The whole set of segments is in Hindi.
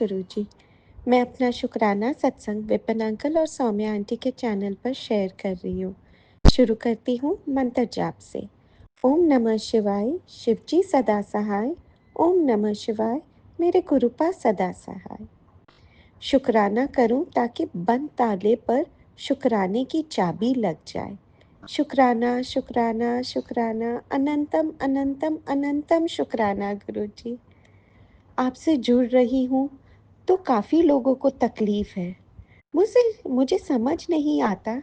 गुरुजी। मैं अपना शुक्राना सत्संग विपिन अंकल और सौम्या आंटी के चैनल पर शेयर कर रही हूँ। शुरू करती हूँ मंत्र जाप से। ओम नमः शिवाय, शिवजी सदा सहाय। ओम नमः शिवाय, मेरे गुरुपा सदा सहाय। शुक्राना करूँ ताकि बंद ताले पर शुक्राने की चाबी लग जाए। शुक्राना शुक्राना शुक्राना, अनंतम अनंतम अनंतम शुक्राना गुरुजी। आपसे जुड़ रही हूँ तो काफ़ी लोगों को तकलीफ है। मुझे मुझे समझ नहीं आता,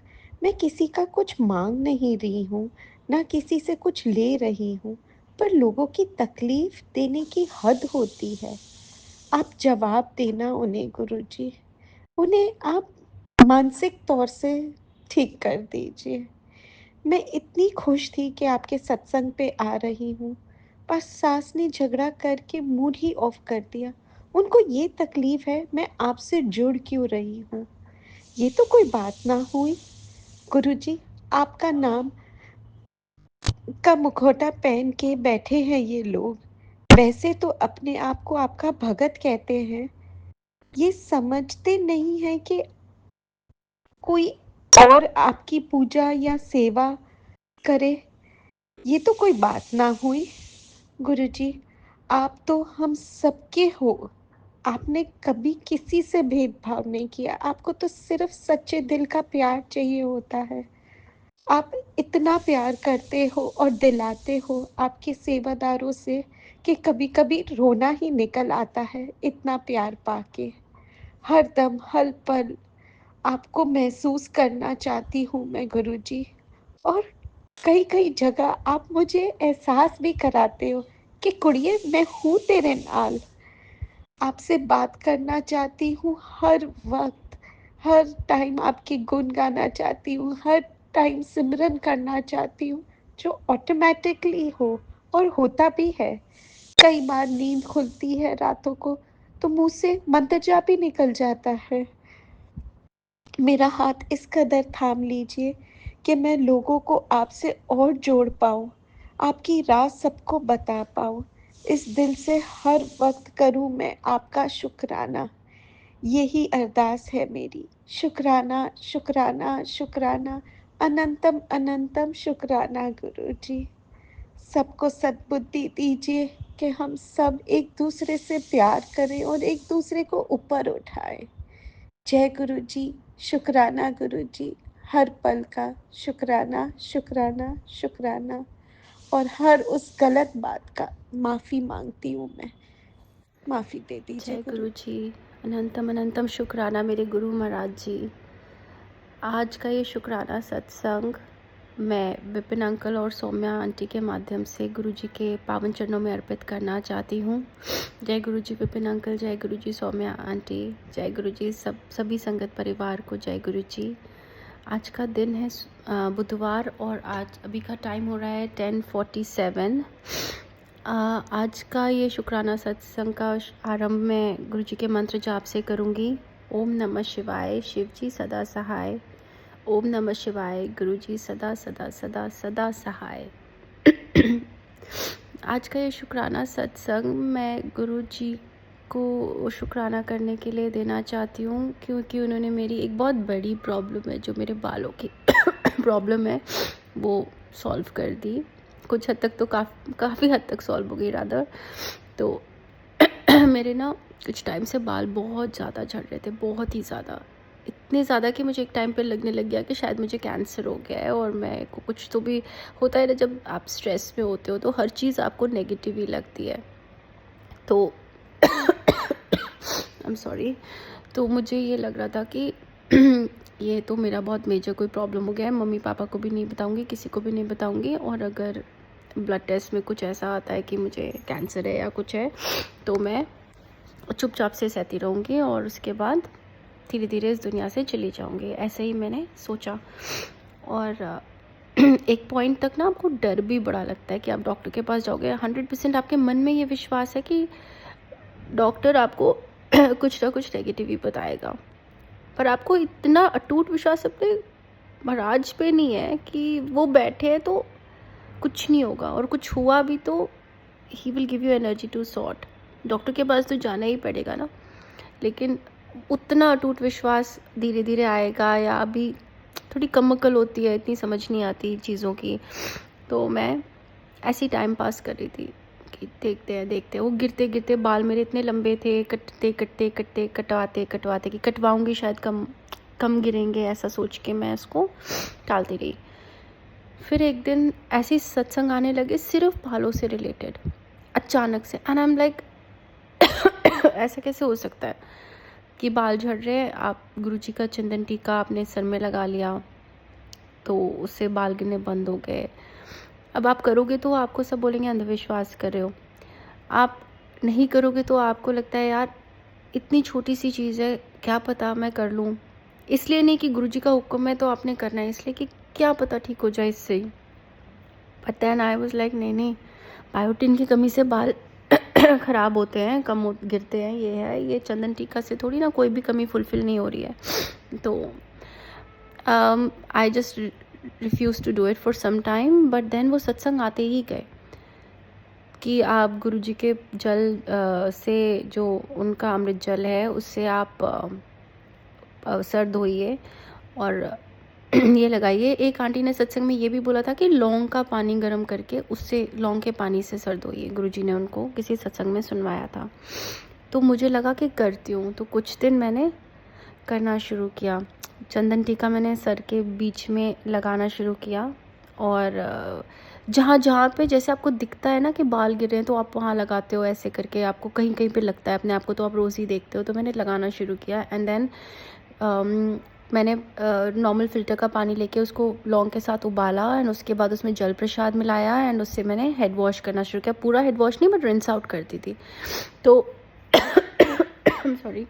मैं किसी का कुछ मांग नहीं रही हूँ, ना किसी से कुछ ले रही हूँ, पर लोगों की तकलीफ देने की हद होती है। आप जवाब देना उन्हें गुरुजी, उन्हें आप मानसिक तौर से ठीक कर दीजिए। मैं इतनी खुश थी कि आपके सत्संग पे आ रही हूँ, पर सास ने झगड़ा करके मूड ही ऑफ कर दिया। उनको ये तकलीफ है, मैं आपसे जुड़ क्यों रही हूँ? ये तो कोई बात ना हुई। गुरुजी, आपका नाम का मुखौटा पहन के बैठे हैं ये लोग। वैसे तो अपने आप को आपका भगत कहते हैं। ये समझते नहीं है कि कोई और आपकी पूजा या सेवा करे। ये तो कोई बात ना हुई। गुरुजी, आप तो हम सबके हो। आपने कभी किसी से भेदभाव नहीं किया। आपको तो सिर्फ सच्चे दिल का प्यार चाहिए होता है। आप इतना प्यार करते हो और दिलाते हो आपके सेवादारों से कि कभी-कभी रोना ही निकल आता है इतना प्यार पाके। हर दम, हर पल आपको महसूस करना चाहती हूँ मैं गुरुजी। और कई-कई जगह आप मुझे एहसास भी कराते हो कि कुड़िए मैं हूँ तेरे नाल। आपसे बात करना चाहती हूँ हर वक़्त, हर टाइम आपके गुण गाना चाहती हूँ, हर टाइम सिमरन करना चाहती हूँ, जो ऑटोमैटिकली हो और होता भी है। कई बार नींद खुलती है रातों को, तो मुँह से मंत्र जाप ही निकल जाता है। मेरा हाथ इस कदर थाम लीजिए कि मैं लोगों को आपसे और जोड़ पाऊँ, आपकी राज सबको बता पाऊँ। इस दिल से हर वक़्त करूँ मैं आपका शुक्राना। यही अरदास है मेरी। शुक्राना, शुक्राना, शुक्राना, अनंतम अनंतम शुक्राना गुरुजी। सबको सद्बुद्धि दीजिए कि हम सब एक-दूसरे से प्यार करें और एक-दूसरे को ऊपर उठाएँ। जय गुरुजी, शुक्राना गुरुजी, हर पल का शुक्राना, शुक्राना, शुक्राना। और हर उस गलत बात का माफ़ी माँगती हूँ मैं। माफ़ी दे दीजिए जय गुरु। गुरु जी। अनंतम अनंतम शुक्राना मेरे गुरु महाराज जी। आज का ये शुक्राना सत्संग मैं विपिन अंकल और सौम्या आंटी के माध्यम से गुरु जी के पावन चरणों में अर्पित करना चाहती हूँ। जय गुरु जी विपिन अंकल, जय गुरु जी सौम्या आंटी, जय गुरु जी सभी संगत परिवार को जय गुरु जी। आज का दिन है बुधवार और आज अभी का टाइम हो रहा है 10:47। आज का ये शुक्राना सत्संग का आरंभ मैं गुरु जी के मंत्र जाप से करूँगी। ओम नमः शिवाय, शिव जी सदा सहाय। ओम नमः शिवाय, गुरु जी सदा सदा सदा सदा सहाय। आज का ये शुक्राना सत्संग मैं गुरु जी को शुक्राना करने के लिए देना चाहती हूँ, क्योंकि उन्होंने मेरी एक बहुत बड़ी प्रॉब्लम है, जो मेरे बालों की प्रॉब्लम है, वो सॉल्व कर दी। कुछ हद तक तो काफ़ी हद तक सॉल्व हो गई रादर। तो मेरे ना कुछ टाइम से बाल बहुत ज़्यादा झड़ रहे थे, बहुत ही ज़्यादा, इतने ज़्यादा कि मुझे एक टाइम पे लगने लग गया कि शायद मुझे कैंसर हो गया है। और मैं को कुछ तो भी होता है ना, जब आप स्ट्रेस में होते हो तो हर चीज़ आपको नेगेटिव ही लगती है। तो आई एम सॉरी। तो मुझे ये लग रहा था कि ये तो मेरा बहुत मेजर कोई प्रॉब्लम हो गया है। मम्मी पापा को भी नहीं बताऊंगी, किसी को भी नहीं बताऊंगी, और अगर ब्लड टेस्ट में कुछ ऐसा आता है कि मुझे कैंसर है या कुछ है, तो मैं चुपचाप से सहती रहूँगी और उसके बाद धीरे धीरे इस दुनिया से चली जाऊँगी। ऐसे ही मैंने सोचा। और एक पॉइंट तक ना आपको डर भी बड़ा लगता है कि आप डॉक्टर के पास जाओगे। 100% आपके मन में ये विश्वास है कि डॉक्टर आपको कुछ ना कुछ नेगेटिव ही बताएगा, पर आपको इतना अटूट विश्वास अपने महाराज पे नहीं है कि वो बैठे हैं तो कुछ नहीं होगा, और कुछ हुआ भी तो he will give you energy to sort. Doctor के पास तो जाना ही पड़ेगा ना। लेकिन उतना अटूट विश्वास धीरे धीरे आएगा या अभी थोड़ी कम अक्ल होती है, इतनी समझ नहीं आती चीज़ों की। तो मैं ऐसे ही टाइम पास कर रही थी कि देखते हैं वो गिरते गिरते बाल मेरे इतने लंबे थे, कटते कटवाते कि कटवाऊंगी शायद कम कम गिरेंगे, ऐसा सोच के मैं इसको टालती रही। फिर एक दिन ऐसे ही सत्संग आने लगे सिर्फ बालों से रिलेटेड, अचानक से, एंड आई एम लाइक ऐसा कैसे हो सकता है कि बाल झड़ रहे हैं, आप गुरुजी का चंदन टीका आपने सर में लगा लिया तो उससे बाल गिरने बंद हो गए। अब आप करोगे तो आपको सब बोलेंगे अंधविश्वास कर रहे हो, आप नहीं करोगे तो आपको लगता है यार इतनी छोटी सी चीज़ है, क्या पता मैं कर लूँ। इसलिए नहीं कि गुरुजी का हुक्म है तो आपने करना है, इसलिए कि क्या पता ठीक हो जाए इससे ही। But then I was like नहीं, बायोटिन की कमी से बाल ख़राब होते हैं, गिरते हैं, ये है, ये चंदन टीका से थोड़ी ना कोई भी कमी फुलफ़िल नहीं हो रही है। तो I just refuse to do it for some time, but then वो सत्संग आते ही गए कि आप गुरुजी के जल से, जो उनका अमृत जल है उससे आप सर धोइए और ये लगाइए। एक आंटी ने सत्संग में ये भी बोला था कि लौंग का पानी गर्म करके उससे, लौंग के पानी से सर धोइए, गुरुजी ने उनको किसी सत्संग में सुनवाया था। तो मुझे लगा कि करती हूँ, तो कुछ दिन मैंने करना शुरू किया। चंदन टीका मैंने सर के बीच में लगाना शुरू किया और जहाँ जहाँ पे जैसे आपको दिखता है ना कि बाल गिर रहे हैं तो आप वहाँ लगाते हो, ऐसे करके आपको कहीं कहीं पे लगता है अपने आप को, तो आप रोज़ ही देखते हो। तो मैंने लगाना शुरू किया एंड देन मैंने नॉर्मल फ़िल्टर का पानी लेके उसको लौंग के साथ उबाला एंड उसके बाद उसमें जल प्रसाद मिलाया एंड उससे मैंने हेड वॉश करना शुरू किया। पूरा हेड वॉश नहीं, बट रिंस आउट करती थी। तो सॉरी।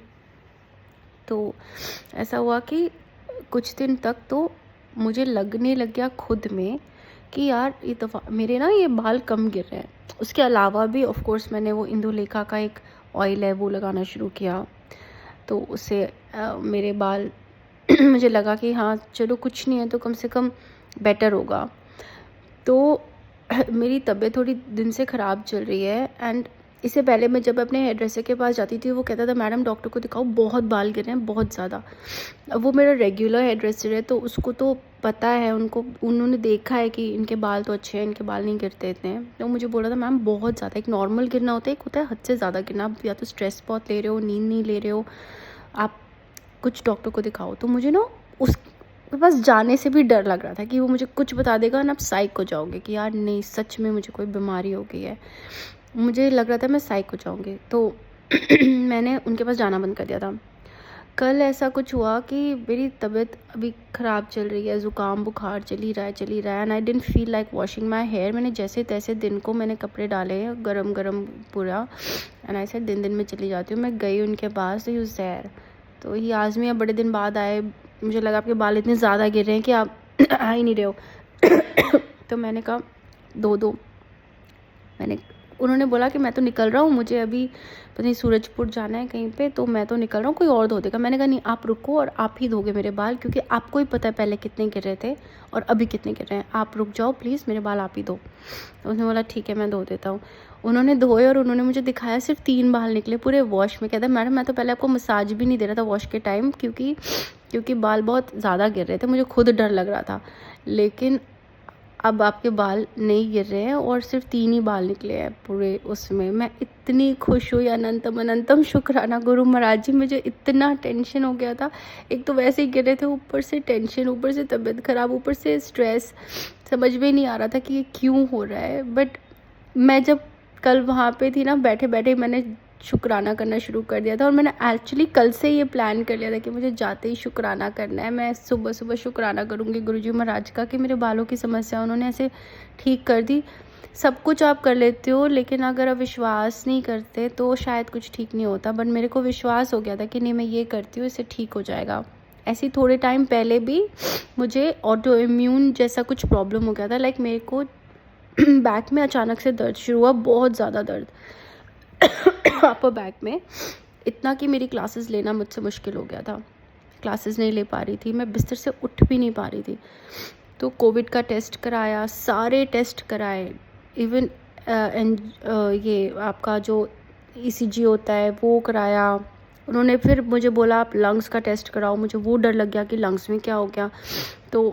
तो ऐसा हुआ कि कुछ दिन तक तो मुझे लगने लग गया खुद में कि यार ये दफ़ा मेरे ना ये बाल कम गिर रहे हैं। उसके अलावा भी ऑफ कोर्स मैंने वो इंदुलेखा का एक ऑयल है वो लगाना शुरू किया, तो उससे मेरे बाल मुझे लगा कि हाँ चलो कुछ नहीं है तो कम से कम बेटर होगा। तो मेरी तबीयत थोड़ी दिन से ख़राब चल रही है एंड इससे पहले मैं जब अपने हेयर ड्रेसर के पास जाती थी वो कहता था मैडम डॉक्टर को दिखाओ, बहुत बाल गिर रहे हैं, बहुत ज़्यादा। अब वो मेरा रेगुलर हेयर ड्रेसर है तो उसको तो पता है, उन्होंने देखा है कि इनके बाल तो अच्छे हैं, इनके बाल नहीं गिरते इतने। तो मुझे बोला था मैम बहुत ज़्यादा, एक नॉर्मल गिरना होता है, एक होता है हद से ज़्यादा गिरना। आप या तो स्ट्रेस बहुत ले रहे हो, नींद नहीं ले रहे हो, आप कुछ डॉक्टर को दिखाओ। तो मुझे ना उसके पास जाने से भी डर लग रहा था कि वो मुझे कुछ बता देगा ना, आप साइक हो जाओगे कि यार नहीं सच में मुझे कोई बीमारी हो गई है। मुझे लग रहा था मैं साइक हो जाऊँगी, तो मैंने उनके पास जाना बंद कर दिया था। कल ऐसा कुछ हुआ कि मेरी तबीयत अभी ख़राब चल रही है, ज़ुकाम बुखार चल ही रहा है and I didn't feel like washing my hair. मैंने जैसे तैसे दिन को मैंने कपड़े डाले गरम गरम पूरा एंड आई सेड दिन में चली जाती हूँ। मैं गई उनके पास, तो ही वाज देयर। तो ही आज़ मी, बड़े दिन बाद आए, मुझे लगा आपके बाल इतने ज़्यादा गिर रहे हैं कि आप आ ही नहीं रहे हो। तो मैंने कहा दो उन्होंने बोला कि मैं तो निकल रहा हूँ, मुझे अभी पता नहीं सूरजपुर जाना है कहीं पे, तो मैं तो निकल रहा हूँ, कोई और धो देगा। मैंने कहा नहीं आप रुको और आप ही धोगे मेरे बाल, क्योंकि आपको ही पता है पहले कितने गिर रहे थे और अभी कितने गिर रहे हैं, आप रुक जाओ प्लीज़, मेरे बाल आप ही धो। तो उसने बोला ठीक है मैं धो देता हूँ। उन्होंने धोए और उन्होंने मुझे दिखाया सिर्फ 3 बाल निकले पूरे वॉश में। कहता मैडम मैं तो पहले आपको मसाज भी नहीं दे रहा था वॉश के टाइम, क्योंकि बाल बहुत ज़्यादा गिर रहे थे, मुझे खुद डर लग रहा था। लेकिन अब आपके बाल नहीं गिर रहे हैं और सिर्फ 3 ही बाल निकले हैं पूरे उसमें। मैं इतनी खुश हुई, अनंतम अनंतम शुक्राना गुरु महाराज जी। मुझे इतना टेंशन हो गया था, एक तो वैसे ही गिर रहे थे, ऊपर से टेंशन, ऊपर से तबीयत ख़राब, ऊपर से स्ट्रेस, समझ में नहीं आ रहा था कि ये क्यों हो रहा है। बट मैं जब कल वहाँ पे थी ना, बैठे बैठे मैंने शुक्राना करना शुरू कर दिया था और मैंने एक्चुअली कल से ये प्लान कर लिया था कि मुझे जाते ही शुक्राना करना है। मैं सुबह सुबह शुक्राना करूँगी गुरुजी महाराज का कि मेरे बालों की समस्या उन्होंने ऐसे ठीक कर दी। सब कुछ आप कर लेते हो लेकिन अगर आप विश्वास नहीं करते तो शायद कुछ ठीक नहीं होता। बट मेरे को विश्वास हो गया था कि नहीं मैं ये करती हूँ, इससे ठीक हो जाएगा। ऐसे थोड़े टाइम पहले भी मुझे ऑटो इम्यून जैसा कुछ प्रॉब्लम हो गया था। लाइक मेरे को बैक में अचानक से दर्द शुरू हुआ, बहुत ज़्यादा दर्द अपर बैक में, इतना कि मेरी क्लासेस लेना मुझसे मुश्किल हो गया था। क्लासेस नहीं ले पा रही थी, मैं बिस्तर से उठ भी नहीं पा रही थी। तो कोविड का टेस्ट कराया, सारे टेस्ट कराए, इवन ये आपका जो ईसीजी होता है वो कराया, उन्होंने फिर मुझे बोला आप लंग्स का टेस्ट कराओ। मुझे वो डर लग गया कि लंग्स में क्या हो गया, तो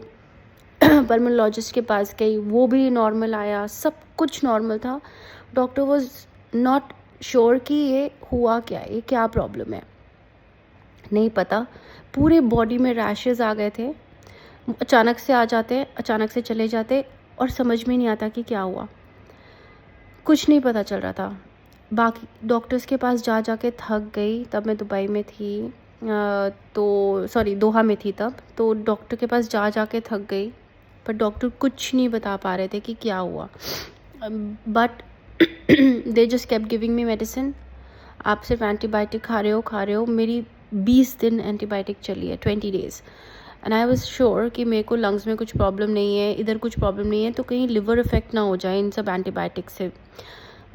पल्मोनोलॉजिस्ट के पास गई, वो भी नॉर्मल आया, सब कुछ नॉर्मल था। डॉक्टर वाज नॉट श्योर कि ये हुआ क्या है, ये क्या प्रॉब्लम है, नहीं पता। पूरे बॉडी में रैशेज़ आ गए थे, अचानक से आ जाते, अचानक से चले जाते, और समझ में नहीं आता कि क्या हुआ, कुछ नहीं पता चल रहा था। बाकी डॉक्टर्स के पास जा जा के थक गई। तब मैं दुबई में थी, तो सॉरी दोहा में थी तब, तो डॉक्टर के पास जा जा के थक गई, पर डॉक्टर कुछ नहीं बता पा रहे थे कि क्या हुआ। But they just kept giving me medicine. आप सिर्फ एंटीबायोटिक खा रहे हो। मेरी 20 दिन एंटीबायोटिक चली है, 20 days. And I was sure कि मेरे को लंग्स में कुछ प्रॉब्लम नहीं है, इधर कुछ प्रॉब्लम नहीं है, तो कहीं लिवर इफेक्ट ना हो जाए इन सब एंटीबायोटिक से।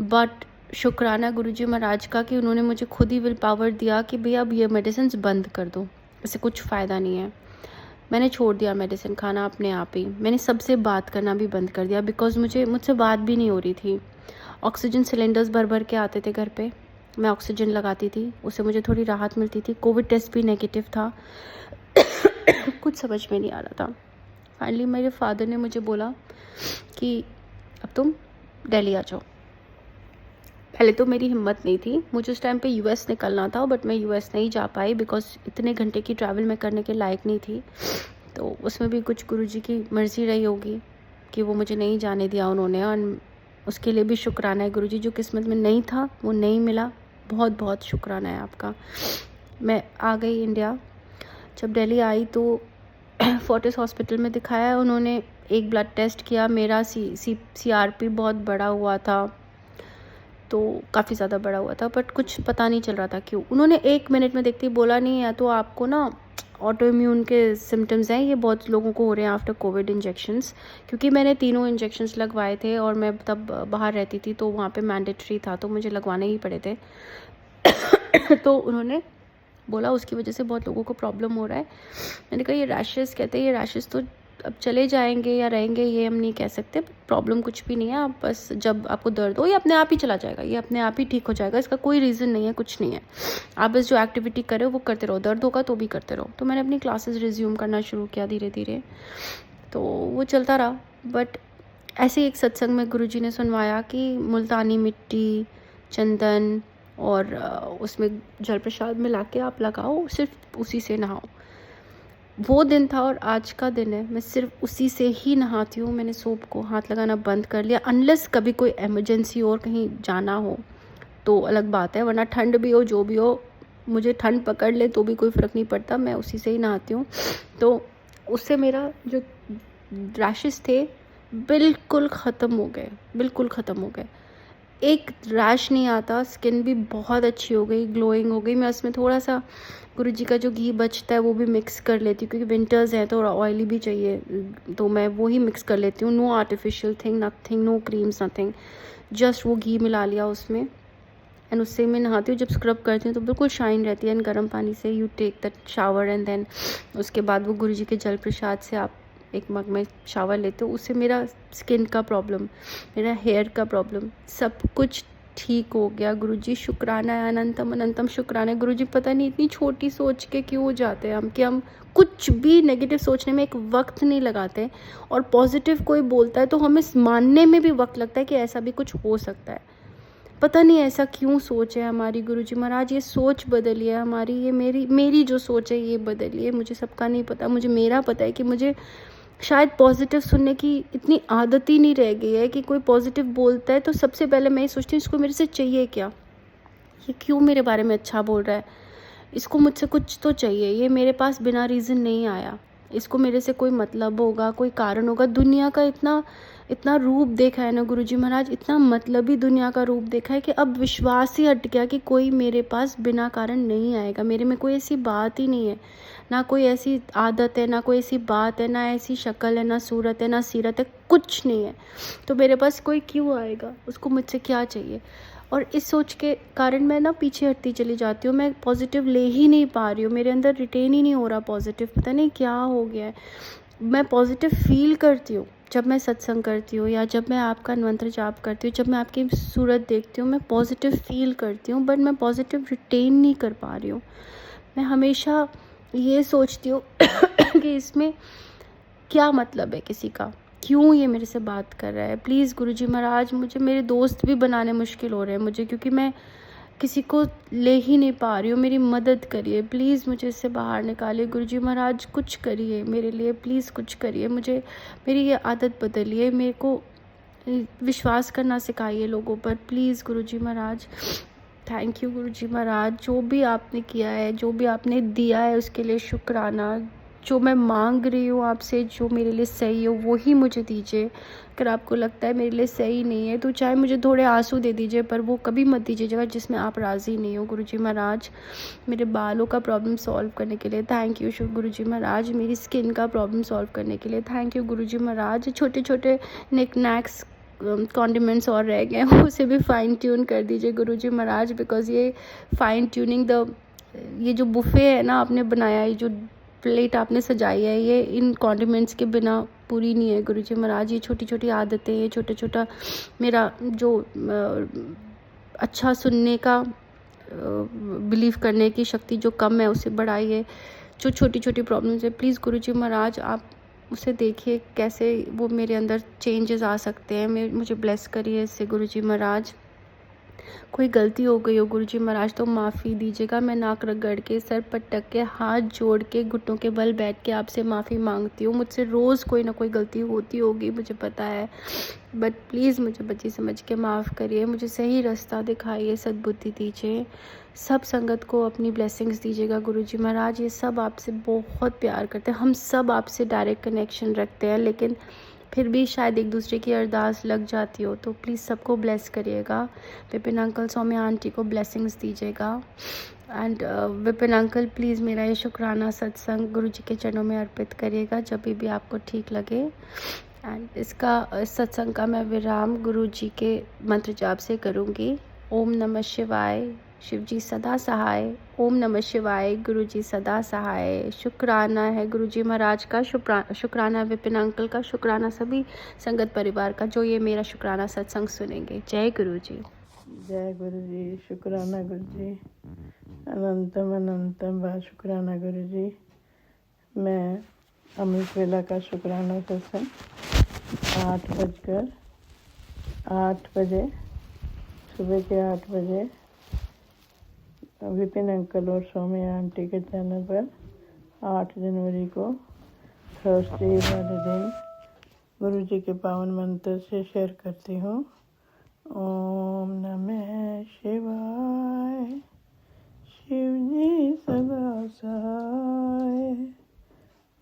बट शुक्राना गुरुजी महाराज का कि उन्होंने मुझे खुद ही विल पावर दिया कि भैया अब ये मेडिसिन बंद कर दो, इससे कुछ फ़ायदा नहीं है। मैंने छोड़ दिया मेडिसिन खाना अपने आप ही। मैंने सबसे बात करना भी बंद कर दिया, बिकॉज मुझसे बात भी नहीं हो रही थी। ऑक्सीजन सिलेंडर्स भर भर के आते थे घर पे, मैं ऑक्सीजन लगाती थी, उससे मुझे थोड़ी राहत मिलती थी। कोविड टेस्ट भी नेगेटिव था। कुछ समझ में नहीं आ रहा था। फाइनली मेरे फादर ने मुझे बोला कि अब तुम दिल्ली आ जाओ। पहले तो मेरी हिम्मत नहीं थी, मुझे उस टाइम पे यूएस निकलना था, बट मैं यूएस नहीं जा पाई बिकॉज इतने घंटे की ट्रैवल मैं करने के लायक नहीं थी। तो उसमें भी कुछ गुरुजी की मर्ज़ी रही होगी कि वो मुझे नहीं जाने दिया उन्होंने, और उसके लिए भी शुक्राना है गुरुजी। जो किस्मत में नहीं था वो नहीं मिला, बहुत बहुत शुक्राना है आपका। मैं आ गई इंडिया। जब दिल्ली आई तो फोर्टिस हॉस्पिटल में दिखाया उन्होंने, एक ब्लड टेस्ट किया, मेरा CRP बहुत बड़ा हुआ था, तो काफ़ी ज़्यादा बड़ा हुआ था, बट कुछ पता नहीं चल रहा था क्यों। उन्होंने 1 मिनट में देखते ही बोला नहीं है तो आपको ना ऑटो इम्यून के सिम्टम्स हैं, ये बहुत लोगों को हो रहे हैं आफ्टर कोविड इंजेक्शंस। क्योंकि मैंने तीनों इंजेक्शंस लगवाए थे और मैं तब बाहर रहती थी, तो वहाँ पे मैंडेटरी था, तो मुझे लगवाने ही पड़े थे। तो उन्होंने बोला उसकी वजह से बहुत लोगों को प्रॉब्लम हो रहा है। मैंने कहा ये रैशेज़, कहते हैं ये रैशेज़ तो अब चले जाएंगे या रहेंगे ये हम नहीं कह सकते, प्रॉब्लम कुछ भी नहीं है। आप बस जब आपको दर्द हो ये अपने आप ही चला जाएगा, ये अपने आप ही ठीक हो जाएगा, इसका कोई रीज़न नहीं है, कुछ नहीं है। आप बस जो एक्टिविटी कर रहे हो वो करते रहो, दर्द होगा तो भी करते रहो। तो मैंने अपनी क्लासेस रिज्यूम करना शुरू किया धीरे धीरे, तो वो चलता रहा। बट ऐसे ही एक सत्संग में गुरुजी ने सुनवाया कि मुल्तानी मिट्टी, चंदन और उसमें जल प्रसाद मिला के आप लगाओ, सिर्फ उसी से नहाओ। वो दिन था और आज का दिन है, मैं सिर्फ उसी से ही नहाती हूँ। मैंने सोप को हाथ लगाना बंद कर लिया, अनलेस कभी कोई इमरजेंसी और कहीं जाना हो तो अलग बात है, वरना ठंड भी हो जो भी हो, मुझे ठंड पकड़ ले तो भी कोई फ़र्क नहीं पड़ता, मैं उसी से ही नहाती हूँ। तो उससे मेरा जो रैशेस थे बिल्कुल ख़त्म हो गए, बिल्कुल ख़त्म हो गए। एक रैश नहीं आता, स्किन भी बहुत अच्छी हो गई, ग्लोइंग हो गई। मैं उसमें थोड़ा सा गुरुजी का जो घी बचता है वो भी मिक्स कर लेती हूँ, क्योंकि विंटर्स हैं थोड़ा ऑयली भी चाहिए, तो मैं वो ही मिक्स कर लेती हूँ। No artificial thing, nothing, no creams, nothing, just वो घी मिला लिया उसमें, एंड उससे मैं नहाती हूँ। जब स्क्रब करती हूँ तो बिल्कुल शाइन रहती है, एंड गर्म पानी से you take that shower, and then उसके बाद वो गुरुजी के जल प्रसाद से आप एक मग में शावर लेते हो, उससे मेरा स्किन का प्रॉब्लम, मेरा हेयर का प्रॉब्लम, सब कुछ ठीक हो गया। गुरुजी शुक्राना है, अनंतम अनंतम शुक्राना है। गुरुजी पता नहीं इतनी छोटी सोच के क्यों हो जाते हैं हम, कि हम कुछ भी नेगेटिव सोचने में एक वक्त नहीं लगाते, और पॉजिटिव कोई बोलता है तो हमें मानने में भी वक्त लगता है कि ऐसा भी कुछ हो सकता है। पता नहीं ऐसा क्यों सोच है हमारी। गुरुजी महाराज ये सोच बदलिए हमारी, ये मेरी जो सोच है ये बदलिए। मुझे सबका नहीं पता, मुझे मेरा पता है कि मुझे शायद पॉजिटिव सुनने की इतनी आदत ही नहीं रह गई है कि कोई पॉजिटिव बोलता है तो सबसे पहले मैं ये सोचती हूँ इसको मेरे से चाहिए क्या, ये क्यों मेरे बारे में अच्छा बोल रहा है, इसको मुझसे कुछ तो चाहिए, ये मेरे पास बिना रीज़न नहीं आया, इसको मेरे से कोई मतलब होगा, कोई कारण होगा। दुनिया का इतना रूप देखा है ना गुरुजी महाराज, इतना मतलबी दुनिया का रूप देखा है कि अब विश्वास ही हट गया कि कोई मेरे पास बिना कारण नहीं आएगा। मेरे में कोई ऐसी बात ही नहीं है, ना कोई ऐसी आदत है, ना कोई ऐसी बात है, ना ऐसी शक्ल है, ना सूरत है, ना सीरत है, कुछ नहीं है, तो मेरे पास कोई क्यों आएगा, उसको मुझसे क्या चाहिए। और इस सोच के कारण मैं ना पीछे हटती चली जाती हूँ, मैं पॉजिटिव ले ही नहीं पा रही हूँ, मेरे अंदर रिटेन ही नहीं हो रहा पॉजिटिव, पता नहीं क्या हो गया है। मैं पॉजिटिव फील करती हूँ जब मैं सत्संग करती हूँ या जब मैं आपका मंत्र जाप करती हूँ, जब मैं आपकी सूरत देखती हूँ, मैं पॉजिटिव फील करती हूँ, बट मैं पॉजिटिव रिटेन नहीं कर पा रही हूँ। मैं हमेशा ये सोचती हूँ कि इसमें क्या मतलब है किसी का, क्यों ये मेरे से बात कर रहा है। प्लीज़ गुरुजी महाराज, मुझे मेरे दोस्त भी बनाने मुश्किल हो रहे हैं मुझे, क्योंकि मैं किसी को ले ही नहीं पा रही हूँ। मेरी मदद करिए प्लीज़, मुझे इससे बाहर निकालिए। गुरुजी महाराज कुछ करिए मेरे लिए, प्लीज़ कुछ करिए। मुझे मेरी ये आदत बदलिए, मेरे को विश्वास करना सिखाइए लोगों पर, प्लीज़ गुरुजी महाराज। थैंक यू गुरुजी महाराज, जो भी आपने किया है, जो भी आपने दिया है उसके लिए शुक्राना। जो मैं मांग रही हूँ आपसे, जो मेरे लिए सही हो वो ही मुझे दीजिए। अगर आपको लगता है मेरे लिए सही नहीं है तो चाहे मुझे थोड़े आंसू दे दीजिए, पर वो कभी मत दीजिएगा जिसमें आप राज़ी नहीं हो गुरुजी महाराज। मेरे बालों का प्रॉब्लम सॉल्व करने के लिए थैंक यू गुरुजी महाराज। मेरी स्किन का प्रॉब्लम सॉल्व करने के लिए थैंक यू गुरुजी महाराज। छोटे छोटे निक नैक्स कॉन्डिमेंट्स और रह गए हैं, उसे भी फ़ाइन ट्यून कर दीजिए गुरुजी महाराज, बिकॉज़ ये फ़ाइन ट्यूनिंग ये जो बुफ़े है ना आपने बनाया, ये जो प्लेट आपने सजाई है, ये इन कॉन्डिमेंट्स के बिना पूरी नहीं है गुरुजी महाराज। ये छोटी छोटी आदतें, ये छोटा छोटा मेरा जो अच्छा सुनने का बिलीव करने की शक्ति जो कम है उसे बढ़ाइए। जो छोटी छोटी प्रॉब्लम्स है प्लीज़ गुरुजी महाराज आप उसे देखिए, कैसे वो मेरे अंदर चेंजेस आ सकते हैं। मुझे ब्लेस करिए इससे गुरुजी महाराज। कोई गलती हो गई हो गुरुजी महाराज तो माफ़ी दीजिएगा। मैं नाक रगड़ के, सर पटक के, हाथ जोड़ के, घुटनों के बल बैठ के आपसे माफ़ी मांगती हूँ। मुझसे रोज़ कोई ना कोई गलती होती होगी, मुझे पता है, बट प्लीज़ मुझे बच्ची समझ के माफ़ करिए। मुझे सही रास्ता दिखाइए, सद्बुद्धि दीजिए। सब संगत को अपनी ब्लेसिंग्स दीजिएगा गुरुजी महाराज। ये सब आपसे बहुत प्यार करते हैं, हम सब आपसे डायरेक्ट कनेक्शन रखते हैं, लेकिन फिर भी शायद एक दूसरे की अरदास लग जाती हो, तो प्लीज़ सबको ब्लेस करिएगा। विपिन अंकल, सौम्या आंटी को ब्लेसिंग्स दीजिएगा। एंड विपिन अंकल प्लीज़ मेरा ये शुक्राना सत्संग गुरुजी के चरणों में अर्पित करिएगा जब भी आपको ठीक लगे। एंड इसका सत्संग का मैं विराम गुरुजी के मंत्र जाप से करूँगी। ओम नमः शिवाय, शिवजी सदा सहाय। ओम नमः शिवाय, गुरुजी सदा सहाय। शुक्राना है गुरुजी महाराज का, शुक्राना विपिन अंकल का, शुक्राना सभी संगत परिवार का जो ये मेरा शुक्राना सत्संग सुनेंगे। जय गुरुजी। जय गुरु जी। शुक्राना गुरु जी, अनंतम अनंतम बा शुक्राना गुरु जी। मैं अमृत वेला का शुक्राना सत्संग 8 बजे सुबह के 8 बजे विपिन अंकल और सौम्या आंटी के चैनल पर 8 जनवरी को थर्सडे वाले दिन गुरु जी के पावन मंत्र से शेयर करती हूँ। ओम नमः शिवाय, शिवजी सदा सहाय।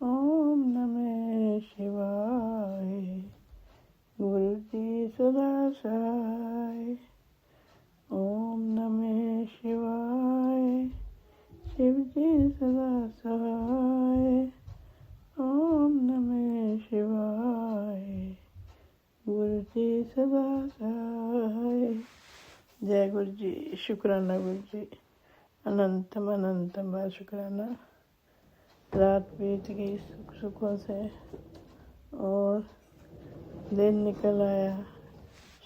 ओम नमः शिवाय, गुरु जी सदा सहाय। ओम नमः शिवाय, शिवजी सदा सहाय। ओम नमः शिवाय, गुरु जी सदा सहाय। जय गुरु जी। शुक्राना गुरु जी, अनंतम अनंतम बा शुक्राना। रात बीत गई सुखों से और दिन निकल आया।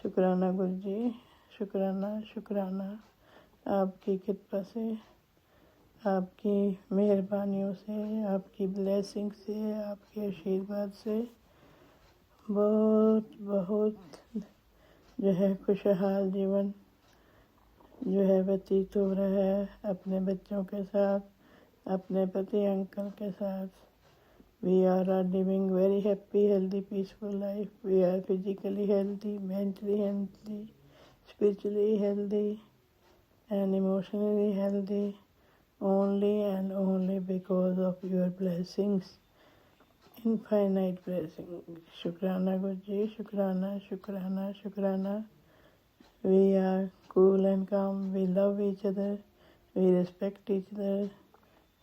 शुक्राना गुरु जी, शुक्राना शुक्राना। आपकी कृपा से, आपकी मेहरबानियों से, आपकी ब्लेसिंग से, आपके आशीर्वाद से बहुत बहुत जो है खुशहाल जीवन जो है व्यतीत हो रहा है अपने बच्चों के साथ, अपने पति अंकल के साथ। We are living very happy, healthy, peaceful life. We are physically healthy, mentally healthy, spiritually healthy and emotionally healthy, only and only because of your blessings, infinite blessings. Shukrana Guruji, Shukrana, Shukrana, Shukrana. We are cool and calm, we love each other, we respect each other,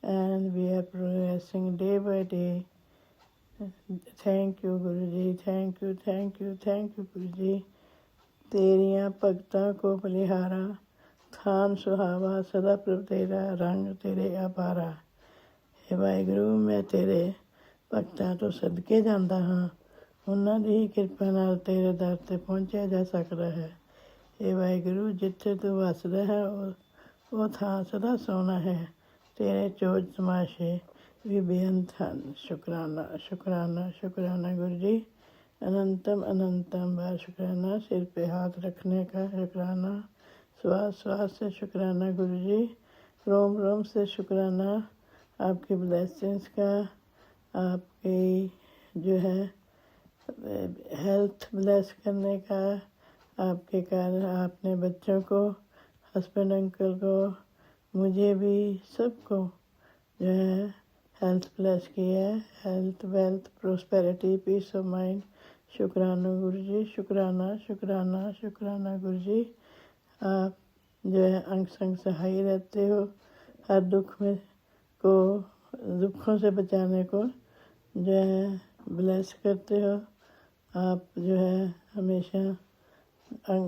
and we are progressing day by day. Thank you Guruji, thank you, thank you, thank you Guruji. तेरियां भगतां को बलिहारा, थान सुहावा सदा प्रभ तेरा, रंग तेरे अपारा। हे वाहिगुरू, मैं तेरे भगतां तो सदके जांदा हाँ, ਉਹਨਾਂ ਦੀ ਹੀ ਕਿਰਪਾ ਨਾਲ ਤੇਰੇ ਦਰ 'ਤੇ ਪਹੁੰਚਿਆ ਜਾ ਸਕਦਾ ਹੈ। ਏ ਵਾਹਿਗੁਰੂ, ਜਿੱਥੇ ਤੂੰ ਵੱਸਦਾ ਹੈ ਉਹ ਥਾਂ ਸਦਾ ਸੋਹਣਾ ਹੈ। ਤੇਰੇ ਚੋਜ ਤਮਾਸ਼ੇ ਵੀ ਬੇਅੰਤ ਹਨ। ਸ਼ੁਕਰਾਨਾ, ਸ਼ੁਕਰਾਨਾ, शुक्राना गुरु जी। अनंतम अनंतम बार शुक्राना। सिर पे हाथ रखने का शुक्राना। श्वास श्वास से शुक्राना गुरु जी। रोम रोम से शुक्राना आपकी ब्लेसिंग्स का, आपकी जो है हेल्थ ब्लेस करने का, आपके कारण आपने बच्चों को, हस्बैंड अंकल को, मुझे भी, सबको जो है हेल्थ ब्लेस किया है। Health, wealth, prosperity, peace of mind. शुक्राना गुरु जी, शुक्राना, शुक्राना, शुक्राना गुरु जी। आप जो है अंग संग सहाय रहते हो, हर दुख में को दुखों से बचाने को जो है ब्लेस करते हो। आप जो है हमेशा अंग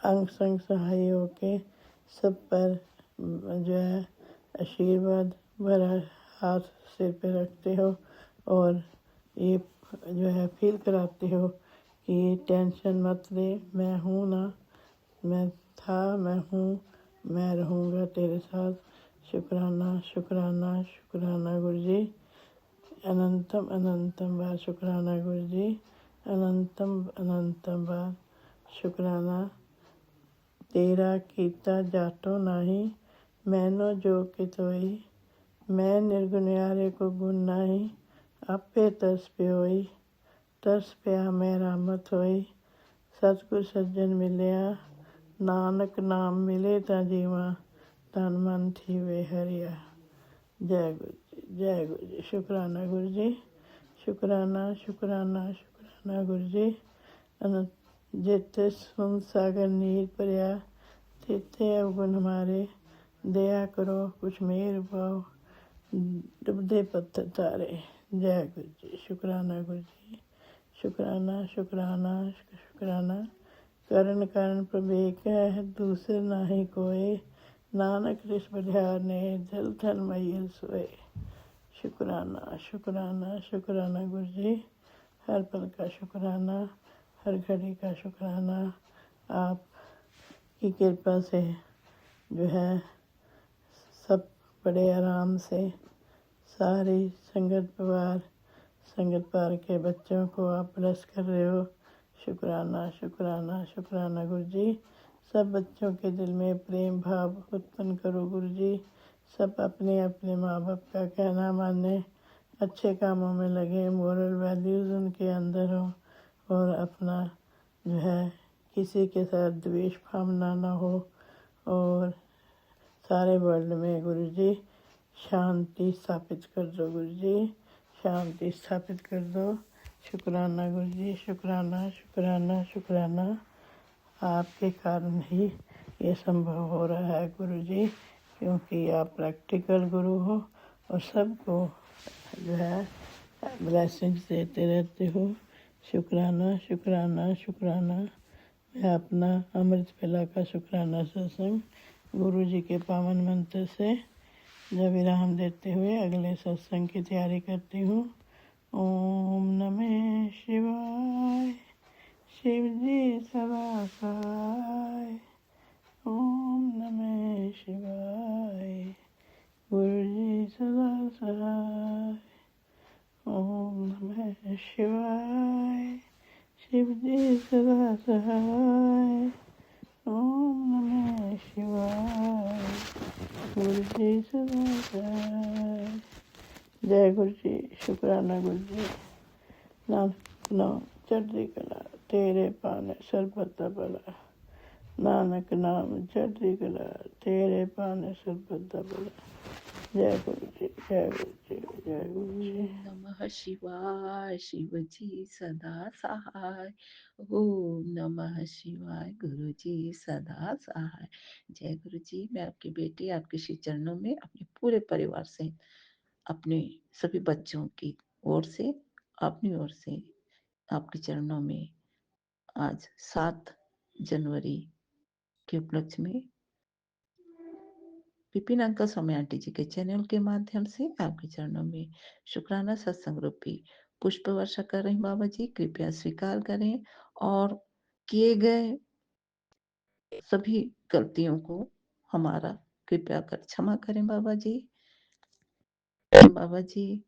अंग संग सहाय होके सब पर जो है आशीर्वाद भरा हाथ सिर पे रखते हो और ये जो है फील कराते हो कि टेंशन मत ले, मैं हूँ ना, मैं था, मैं हूँ, मैं रहूँगा तेरे साथ। शुक्राना, शुक्राना, शुक्राना गुरु जी। अनंतम अनंतम बार शुक्राना गुरु जी। अनंतम अनंतम बार शुक्राना। तेरा कीता जाटो नाही, मैनो जो कितोई। मैं निर्गुणियारे को गुण नाही, आपे तरस प्योई। तरस प्या मैं रामत होई। सतगुर सज्जन मिलिया, नानक नाम मिले ता जीवा। तन मन थीवे हरिया। जय गुरु जी, जय गुरु जी। शुक्राना गुरु जी। शुक्राना, शुक्राना, शुक्राना गुरु जी। जिते सुन सागर नीर भरिया, तिथे अवगुण हमारे। दया करो कुछ मेहर पाओ, डुबदे पत्थर तारे। जय गुरु जी। शुक्राना गुरु जी। शुक्राना, शुक्राना, शुक्राना। करण करण प्रभेक है, दूसरे नाही कोय। नानक रिस बलिहार ने, जल थल मैयल सोए। शुक्राना, शुक्राना, शुक्राना गुरु जी। हर पल का शुक्राना, हर घड़ी का शुक्राना। आपकी कृपा से जो है सब बड़े आराम से सारी संगत पार के बच्चों को आप ब्लेस कर रहे हो। शुक्राना, शुक्राना, शुक्राना गुरु जी। सब बच्चों के दिल में प्रेम भाव उत्पन्न करो गुरु जी। सब अपने अपने माँ बाप का कहना माने, अच्छे कामों में लगे, मोरल वैल्यूज़ उनके अंदर हो और अपना जो है किसी के साथ द्वेष भावना ना हो। और सारे वर्ल्ड में गुरु जी शांति स्थापित कर दो गुरु जी, शांति स्थापित कर दो। शुक्राना गुरु जी, शुक्राना, शुक्राना, शुक्राना। आपके कारण ही ये संभव हो रहा है गुरु जी, क्योंकि आप प्रैक्टिकल गुरु हो और सबको जो है ब्लेसिंग्स देते रहते हो। शुक्राना, शुक्राना, शुक्राना। मैं अपना अमृत वेला का शुक्राना सत्संग गुरु जी के पावन मंत्र से जब विराम देते हुए अगले सत्संग की तैयारी करती हूँ। ओम नमः शिवाय। शिव जी सदा सहाय। ओम नमः शिवाय। गुरु जी सदा सहाय। ओम नमः शिवाय। शिव जी सदा सहाय। ओम नमः शिवाय। गुरु जी सदा सहाय। जय गुरु जी। शुक्राना गुरु जी। नानक नाम चढ़ती कला, तेरे पाने सरबत दा भला। नानक नाम चढ़ती कला, तेरे पाने सरबत दा भला। जय गुरु जी, जय गुरु जी, जय गुरु जी। ओम नमः शिवाय। शिव जी सदा सहाय। ओम नमः शिवाय। गुरु जी सदा सहाय। जय गुरु जी। मैं आपकी बेटी आपके श्री चरणों में अपने पूरे परिवार से, अपने सभी बच्चों की ओर से, अपनी ओर से आपके चरणों में आज 7 जनवरी के उपलक्ष्य में विपिन अंकल स्वामी आंटी जी के चैनल के माध्यम से आपके चरणों में शुक्राना सत्संग रूपी पुष्प वर्षा कर रही हूँ बाबा जी, कृपया स्वीकार करें और किए गए सभी गलतियों को हमारा कृपया कर क्षमा करें बाबा जी। बाबा जी,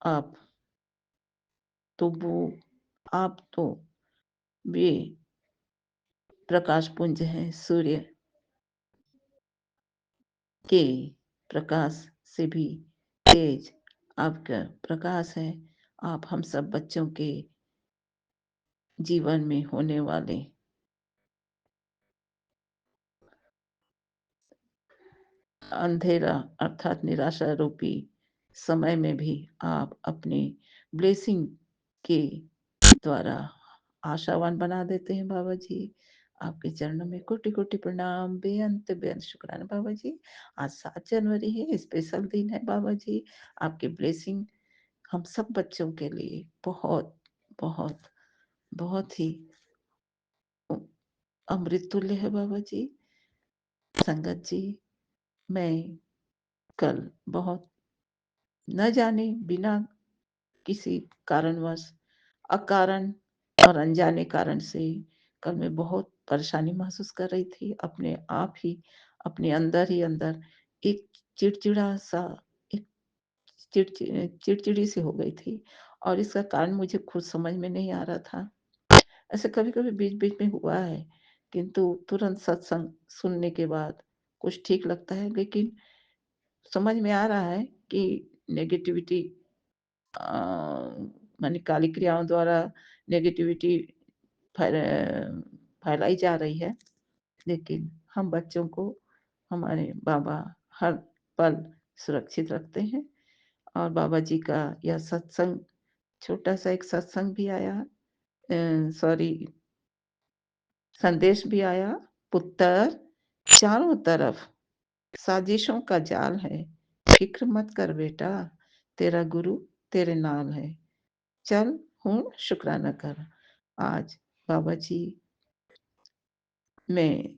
आप तो वो आप तो वे प्रकाश पुंज हैं, सूर्य के प्रकाश से भी तेज आपका प्रकाश है। आप हम सब बच्चों के जीवन में होने वाले अंधेरा अर्थात निराशा रूपी समय में भी आप अपनी ब्लेसिंग के द्वारा आशावान बना देते हैं बाबा जी। आपके चरणों में कोटि-कोटि प्रणाम, बेअंत शुक्राना बाबा जी। आज 7 जनवरी है, स्पेशल दिन है बाबा जी। आपकी ब्लेसिंग हम सब बच्चों के लिए बहुत, बहुत, बहुत ही उ अमृत तुल्य है बाबा जी। संगत जी, मैं कल बहुत न जाने बिना किसी कारणवश अकारण और अनजाने कारण से कल मैं बहुत परेशानी महसूस कर रही थी। अपने आप ही अपने अंदर ही अंदर एक चिड़चिड़ा-सा एक चिड़चिड़ी सी हो गई थी और इसका कारण मुझे खुद समझ में नहीं आ रहा था। ऐसे कभी-कभी बीच-बीच में हुआ है, किंतु तुरंत सत्संग सुनने के बाद कुछ ठीक लगता है, लेकिन समझ में आ रहा है कि नेगेटिविटी माने काली क्रियाओं द्वारा नेगेटिविटी फैल फैलाई जा रही है, लेकिन हम बच्चों को हमारे बाबा हर पल सुरक्षित रखते हैं और बाबा जी का यह सत्संग छोटा-सा एक सत्संग भी आया सॉरी संदेश भी आया, पुत्र चारों तरफ साजिशों का जाल है, फ़िक्र मत कर बेटा, तेरा गुरु तेरे नाल है। चल हूँ शुक्राना कर। आज बाबा जी मैं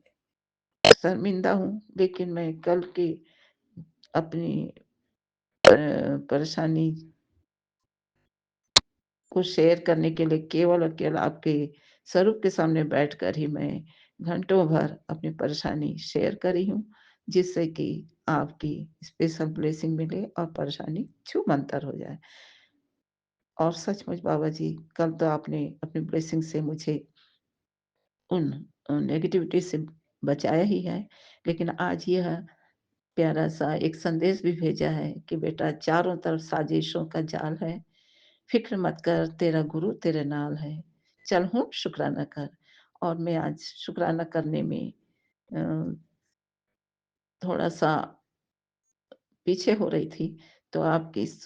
शर्मिंदा हूँ, लेकिन मैं कल की अपनी परेशानी को शेयर करने के लिए केवल और केवल आपके स्वरूप के सामने बैठकर ही मैं घंटों भर अपनी परेशानी शेयर करी हूँ, जिससे कि आपकी स्पेशल ब्लेसिंग मिले और परेशानी छूमंतर हो जाए। और सचमुच बाबा जी, कल तो आपने अपनी ब्लेसिंग से मुझे उन नेगेटिविटी से बचाया ही है, लेकिन आज यह प्यारा-सा एक संदेश भी भेजा है कि बेटा चारों तरफ साजिशों का जाल है, फ़िक्र मत कर तेरा गुरु तेरे नाल है, चल हूँ शुक्राना कर। और मैं आज शुक्राना करने में अ, थोड़ा-सा पीछे हो रही थी, तो आपके इस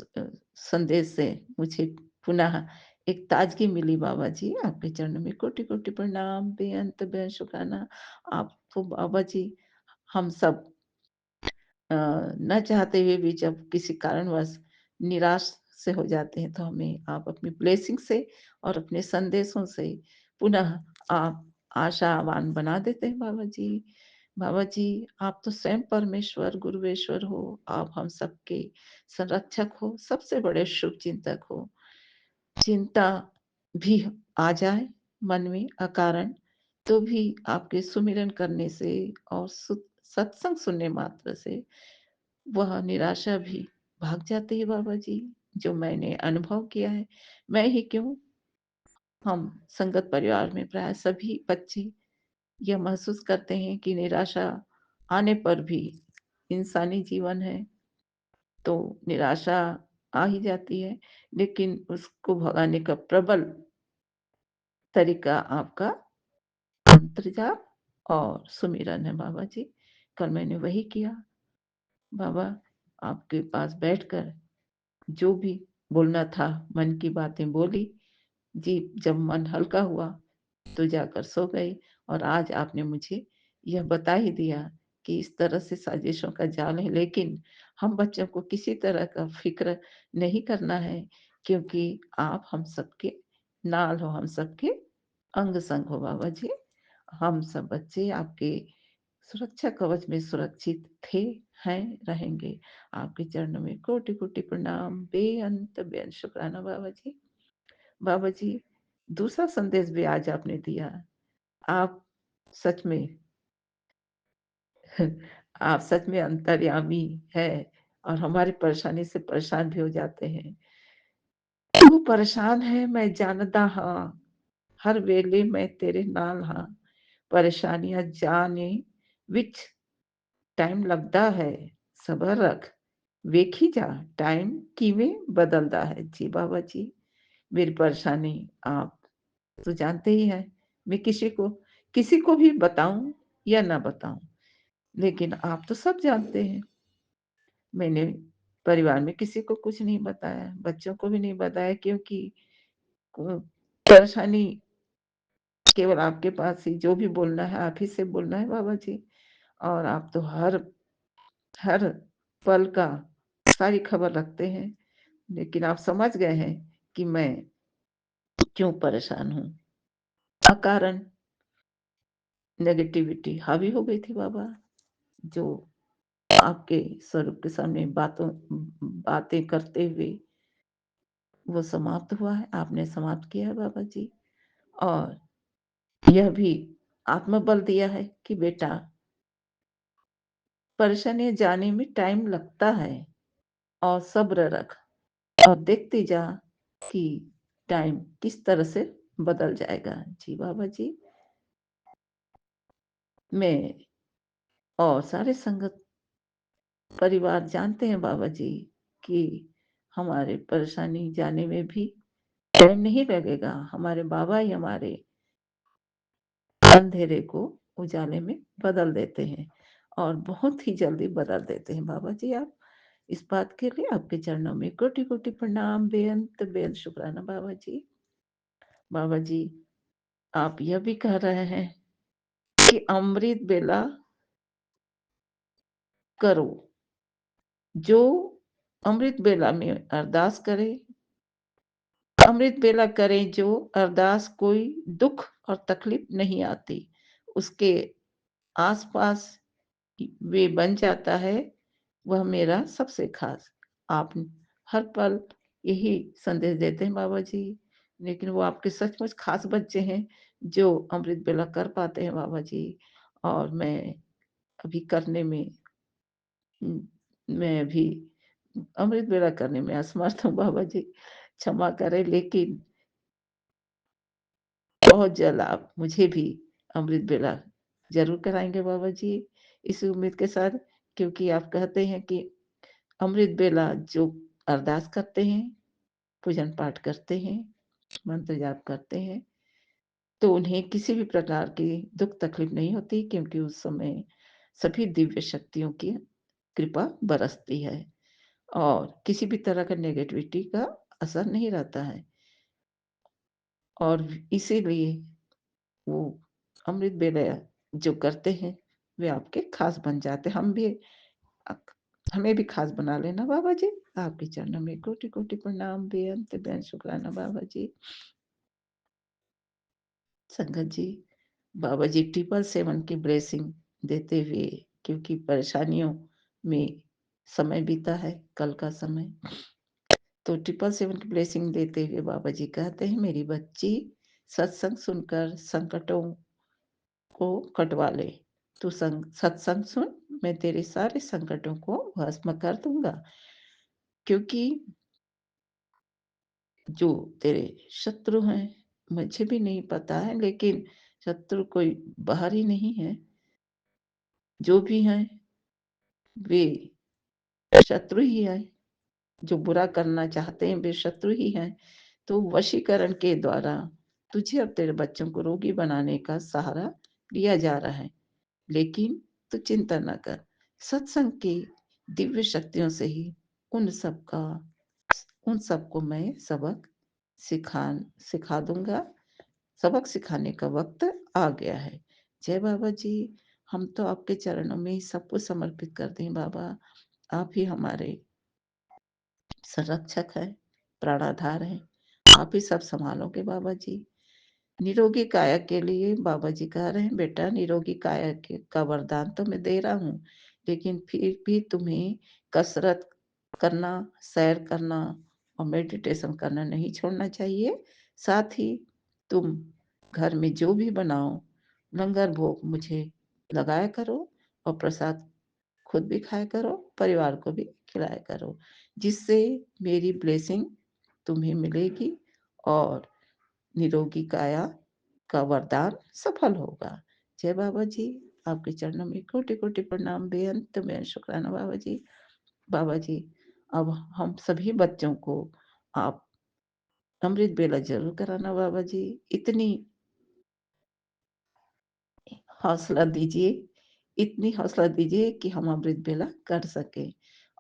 संदेश से मुझे पुनः एक ताज़गी मिली बाबा जी, आपके चरणों में कोटि-कोटि प्रणाम, बेअंत शुक्राना। आप तो बाबा जी हम सब ना चाहते हुए भी जब किसी कारणवश निराश से हो जाते हैं, तो हमें आप अपनी ब्लेसिंग से और अपने संदेशों से पुनः आप आशावान बना देते हैं बाबा जी। बाबा जी, आप तो स्वयं परमेश्वर, गुरुवेश्वर हो, आप हम सबके संरक्षक हो, सबसे बड़े शुभचिंतक हो। चिंता भी आ जाए मन में अकारण, तो भी आपके सुमिरन करने से और सत्संग सुनने मात्र से वह निराशा भी भाग जाती है बाबा जी, जो मैंने अनुभव किया है। मैं ही क्यों, हम संगत परिवार में प्राय सभी बच्चे यह महसूस करते हैं कि निराशा आने पर भी इंसानी जीवन है, तो निराशा आ ही जाती है, लेकिन उसको भगाने का प्रबल तरीका आपका मंत्र जाप और सुमिरन है बाबा जी। कल मैंने वही किया। बाबा, आपके पास बैठकर जो भी बोलना था, मन की बातें बोली। जी, जब मन हल्का हुआ, तो जाकर सो गई और आज आपने मुझे यह बता ही दिया कि इस तरह से साजिशों का जाल है, लेकिन हम बच्चों को किसी तरह का फ़िक्र नहीं करना है, क्योंकि आप हम सबके नाल हो, हम सबके अंग-संग हो बाबा जी। हम सब बच्चे आपके सुरक्षा कवच में सुरक्षित थे, हैं, रहेंगे। आपके चरणों में कोटि-कोटि प्रणाम, बेअंत बेअंत शुक्राना बाबा जी। बाबा जी, दूसरा संदेश भी आज आपने दिया। आप सच में आप सच में अंतर्यामी हैं और हमारी परेशानी से परेशान भी हो जाते हैं। तू परेशान है मैं जानदा हाँ, हर वेले मैं तेरे नाल हाँ, परेशानियां जाने विच टाइम लगदा है, सबर रख, ਵੇਖੀ ਜਾ टाइम किवें बदलदा है। जी बाबा जी, मेरी परेशानी आप तो जानते ही हैं। मैं किसी को भी बताऊं या ना बताऊं, लेकिन आप तो सब जानते हैं। मैंने परिवार में किसी को कुछ नहीं बताया, बच्चों को भी नहीं बताया, क्योंकि को परेशानी केवल आपके पास ही, जो भी बोलना है आप ही से बोलना है बाबा जी। और आप तो हर हर पल का सारी खबर रखते हैं, लेकिन आप समझ गए हैं कि मैं क्यों परेशान हूँ। अकारण नेगेटिविटी हावी हो गई थी बाबा, जो आपके स्वरूप के सामने बातें करते हुए वो समाप्त हुआ है, आपने समाप्त किया है बाबा जी। और यह भी आत्मबल दिया है कि बेटा, परेशानियां जाने में टाइम लगता है और सब्र रख और देखते जा कि टाइम किस तरह से बदल जाएगा। जी बाबा जी, मैं और सारे संगत परिवार जानते हैं बाबा जी कि हमारे परेशानी जाने में भी टाइम नहीं लगेगा। हमारे बाबा ही हमारे अंधेरे को उजाले में बदल देते हैं और बहुत ही जल्दी बदल देते हैं बाबा जी। आप इस बात के लिए आपके चरणों में कोटि कोटि प्रणाम, बेअंत बेअंत शुक्राना बाबा जी। बाबा जी, आप यह भी कह रहे हैं कि अमृत बेला करो, जो अमृत बेला में अरदास करे, अमृत बेला करें जो अरदास, कोई दुख और तकलीफ नहीं आती, उसके आसपास वे बन जाता है, वह मेरा सबसे खास। आप हर पल यही संदेश देते हैं बाबा जी, लेकिन वो आपके सचमुच खास बच्चे हैं जो अमृत बेला कर पाते हैं बाबा जी। और मैं अभी करने में मैं अभी अमृत बेला करने में असमर्थ हूँ बाबा जी, क्षमा करें, लेकिन बहुत जल्द आप मुझे भी अमृत बेला ज़रूर कराएँगे बाबा जी, इस उम्मीद के साथ, क्योंकि आप कहते हैं कि अमृत बेला जो अरदास करते हैं, पूजन पाठ करते हैं, मंत्र जाप करते हैं, तो उन्हें किसी भी प्रकार की दुःख तकलीफ नहीं होती, क्योंकि उस समय सभी दिव्य शक्तियों की कृपा बरसती है और किसी भी तरह का नेगेटिविटी का असर नहीं रहता है। और इसीलिए वो अमृत वेला जो करते हैं, वे आपके खास बन जाते हैं। अक हमें भी खास बना लेना बाबा जी। आपके चरणों में कोटि-कोटि प्रणाम, बेअंत बेअंत शुक्राना बाबा जी। संगत जी, बाबा जी 777 की ब्लेसिंग देते हुए, क्योंकि परेशानियों में समय बीता है, कल का समय, तो 777 की ब्लेसिंग देते हुए बाबा जी कहते हैं, मेरी बच्ची, सत्संग सुनकर संकटों को कटवा ले। तू सत्संग सुन, मैं तेरे सारे संकटों को भस्म कर दूँगा। क्योंकि जो तेरे शत्रु हैं, मुझे भी नहीं पता है, लेकिन शत्रु कोई बाहरी नहीं है। जो भी हैं, वे शत्रु ही हैं। जो बुरा करना चाहते हैं, वे शत्रु ही हैं। तो वशीकरण के द्वारा तुझे और तेरे बच्चों को रोगी बनाने का सहारा लिया जा रहा है। लेकिन तू चिंता न कर, सत्संग की दिव्य शक्तियों से ही उन सबको मैं सबक सिखा दूंगा। सबक सिखाने का वक्त आ गया है। जय बाबा जी, हम तो आपके चरणों में ही सब कुछ समर्पित करते हैं बाबा। आप ही हमारे संरक्षक हैं, प्राणाधार हैं। आप ही सब संभालोगे बाबा जी। निरोगी काया के लिए बाबा जी कह रहे हैं, बेटा निरोगी काया का वरदान तो मैं दे रहा हूँ, लेकिन फिर भी तुम्हें कसरत करना, सैर करना और मेडिटेशन करना नहीं छोड़ना चाहिए। साथ ही तुम घर में जो भी बनाओ, लंगर भोग मुझे लगाया करो और प्रसाद खुद भी खाया करो, परिवार को भी खिलाया करो, जिससे मेरी ब्लेसिंग तुम्हें मिलेगी और निरोगी काया का वरदान सफल होगा। जय बाबा जी, आपके चरणों में कोटि-कोटि प्रणाम, बेअंत शुक्राना बाबा जी। बाबा जी, अब हम सभी बच्चों को आप अमृत वेला ज़रूर कराना बाबा जी। इतनी हौसला दीजिए, इतनी हौसला दीजिए कि हम अमृत वेला कर सकें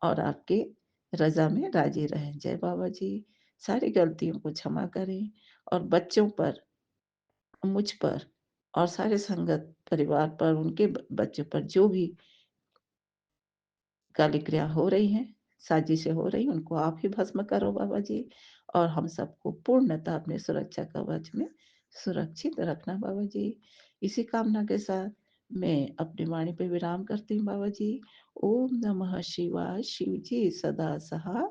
और आपके रज़ा में राज़ी रहें। जय बाबा जी, सारी गलतियों को क्षमा करें और बच्चों पर, मुझ पर और सारे संगत परिवार पर, उनके बच्चों पर जो भी काली क्रिया हो रही हैं, साजिशें हो रही हैं, उनको आप ही भस्म करो बाबा जी और हम सबको पूर्णतः अपने सुरक्षा कवच में सुरक्षित रखना बाबा जी। इसी कामना के साथ मैं अपनी वाणी पे विराम करती हूँ बाबा जी। ओम नमः शिवाय, शिव जी सदा सहाय।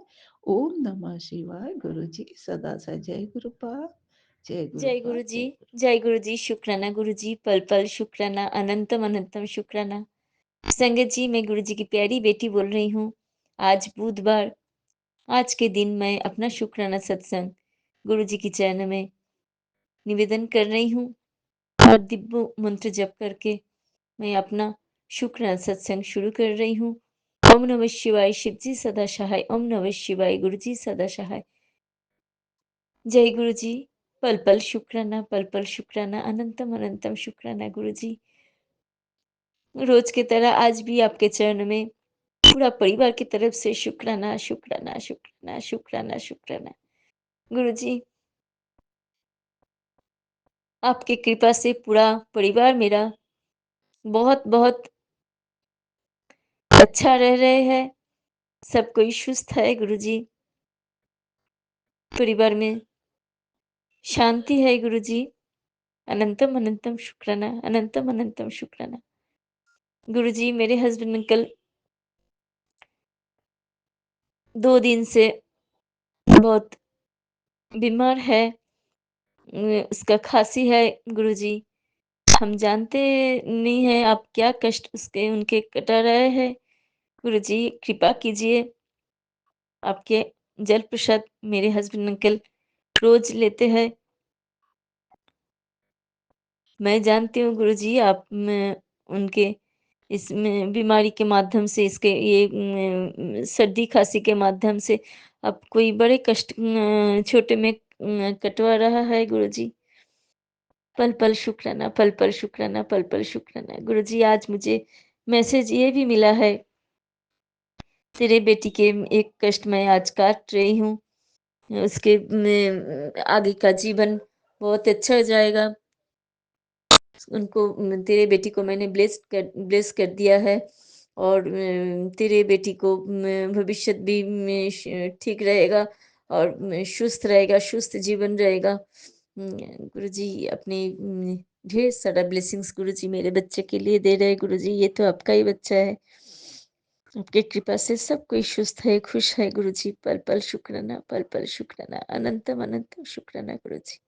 ओम नमः शिवाय, गुरु जी सदा सहाय। जय गुरुपाद, जय जय गुरुपाद, गुरु जी, जय गुरु। जय गुरु जी, शुक्राना गुरु जी, पल पल शुक्राना, अनंतम अनंतम शुक्राना। संगत जी, मैं गुरु जी की प्यारी बेटी बोल रही हूँ। आज बुधवार, आज के दिन मैं अपना शुक्राना सत्संग गुरु जी के चरण में निवेदन कर रही हूँ और दिव्य मंत्र जप करके मैं अपना शुक्राना सत्संग शुरू कर रही हूँ। ओम नमः शिवाय, शिव जी सदा सहाय। ओम नमः शिवाय, गुरु जी सदा सहाय। जय गुरु जी, पल पल शुक्राना, अनंतम अनंतम शुक्राना गुरु जी। रोज की तरह आज भी आपके चरण में पूरा परिवार की तरफ से शुक्राना, शुक्राना, शुक्राना, शुक्राना, शुक्राना। गुरु जी, आपकी कृपा से पूरा परिवार मेरा बहुत-बहुत अच्छा रह रहे हैं। सब कोई सुस्त है गुरु जी। परिवार में शांति है गुरु जी। अनंतम अनंतम शुक्राना, अनंतम अनंतम शुक्राना। गुरु जी, मेरे हस्बैंड अंकल 2 दिन से बहुत बीमार है। उसका खाँसी है गुरु जी। हम जानते नहीं हैं आप क्या कष्ट उसके उनके कटा रहे हैं। गुरुजी कृपा कीजिए, आपके जल प्रसाद मेरे हस्बैंड अंकल रोज़ लेते हैं। मैं जानती हूँ गुरुजी आप में उनके इसमें बीमारी के माध्यम से इसके ये सर्दी खाँसी के माध्यम से अब कोई बड़े कष्ट छोटे में कटवा रहा है गुरुजी। पल पल शुक्राना, पल पल शुक्राना, पल पल शुक्राना। गुरुजी आज मुझे मैसेज ये भी मिला है, तेरे बेटी के एक कष्ट मैं आज काट रही हूँ। उसके आगे का जीवन बहुत अच्छा हो जाएगा। उनको तेरे बेटी को मैंने ब्लेस कर दिया है और तेरे बेटी को भविष्य भी ठीक रहेगा और सुस्त रहेगा, सुस्त जीवन रहेगा। गुरुजी अपने ढेर सारा ब्लेसिंग्स गुरुजी मेरे बच्चे के लिए दे रहे हैं गुरुजी, ये तो आपका ही बच्चा है। आपकी कृपा से सब कोई सुस्त है, खुश है गुरुजी। पल पल शुक्राना, पल पल शुक्राना, अनंतम अनंतम शुक्राना गुरुजी।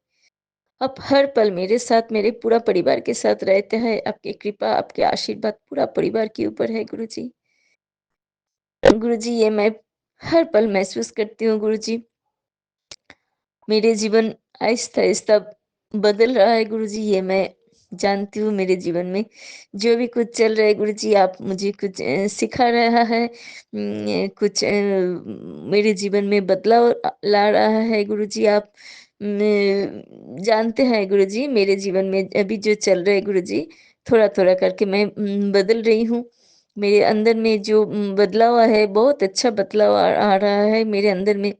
आप हर पल मेरे साथ, मेरे पूरा परिवार के साथ रहते हैं। आपकी कृपा, आपके आशीर्वाद पूरा परिवार के ऊपर है गुरुजी। गुरुजी ये मैं हर पल महसूस करती हूँ गुरुजी। मेरे जीवन आहिस्ता-आहिस्ता बदल रहा है गुरुजी, ये मैं जानती हूँ मेरे जीवन में जो भी कुछ चल रहा है गुरुजी आप मुझे कुछ सिखा रहा है। कुछ मेरे जीवन में बदलाव ला रहा है गुरुजी आप जानते हैं गुरुजी मेरे जीवन में अभी जो चल रहा है गुरुजी, थोड़ा-थोड़ा करके मैं बदल रही हूँ। मेरे अंदर में जो बदलाव है, बहुत अच्छा बदलाव आ रहा है मेरे अंदर में।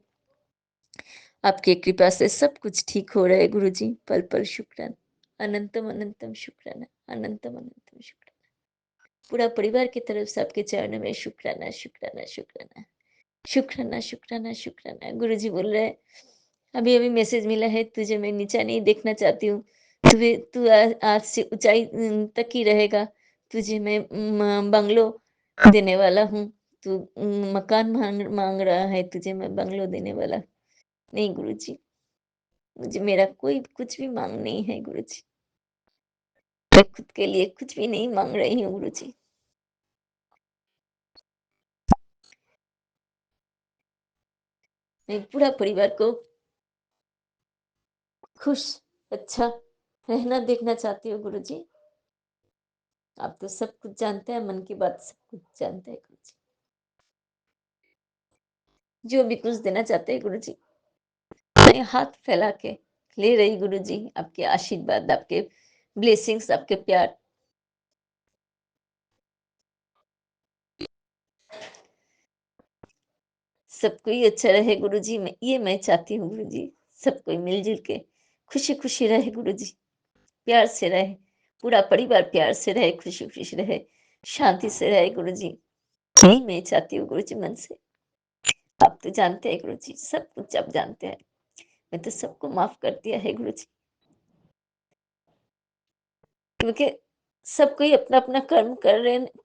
आपकी कृपा से सब कुछ ठीक हो रहा है गुरुजी, पल-पल शुक्राना। अनंतम अनंतम शुक्राना, अनंतम अनंतम शुक्राना। पूरा परिवार की तरफ से आपके चरणों में शुक्राना, शुक्राना, शुक्राना। शुक्राना, शुक्राना, शुक्राना। गुरुजी बोल रहे हैं, अभी-अभी मैसेज मिला है, तुझे मैं नीचा नहीं देखना चाहती हूँ। तू आज से ऊँचाई तक ही रहेगा। तुझे मैं बंगलो देने वाला हूँ। तू मकान माँग रहा है, तुझे मैं बंगलो देने वाला। नहीं गुरुजी, मुझे मेरा कोई कुछ भी माँग नहीं है गुरुजी। मैं खुद के लिए कुछ भी नहीं माँग रही हूँ गुरुजी। मैं पूरा परिवार को खुश, अच्छा रहना देखना चाहती हूँ गुरुजी। आप तो सब कुछ जानते हैं, मन की बात सब कुछ जानते हैं गुरुजी। जो भी कुछ देना चाहते हैं गुरुजी, मैं हाथ फैला के ले रही गुरुजी, आपके आशीर्वाद, आपके ब्लेसिंग्स, आपके प्यार। सब कोई अच्छा रहे गुरुजी, मैं चाहती हूँ गुरुजी। सब कोई मिलजुल के खुशी-खुशी रहे गुरुजी, प्यार से रहे, पूरा परिवार प्यार से रहे, खुशी-खुशी रहे, शांति से रहे गुरुजी। यही मैं चाहती हूँ गुरुजी मन से। आप तो जानते हैं गुरुजी, सब कुछ आप जानते हैं। मैं तो सबको माफ कर दिया है गुरुजी, क्योंकि सब कोई अपना-अपना कर्म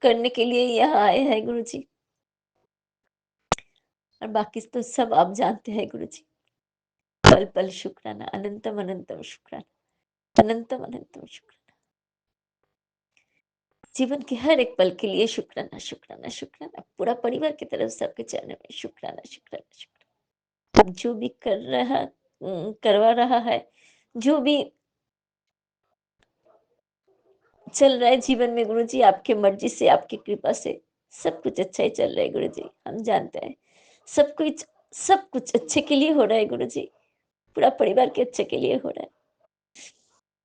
करने के लिए यहाँ आए हैं गुरुजी, और बाकी तो सब आप जानते हैं गुरुजी। पल-पल शुक्राना, अनंतम अनंतम शुक्राना, अनंतम अनंतम शुक्राना। जीवन के हर एक पल के लिए शुक्राना, शुक्राना, शुक्राना। पूरा परिवार की तरफ से आपके चरणों में शुक्राना, शुक्राना, शुक्राना। अब जो भी करवा रहा है, जो भी चल रहा है जीवन में गुरुजी, आपकी मर्ज़ी से, आपकी कृपा से सब कुछ अच्छा ही चल रहा है गुरुजी। हम जानते हैं, सब कुछ अच्छे के लिए हो रहा है गुरुजी, पूरा परिवार के अच्छे के लिए हो रहा है।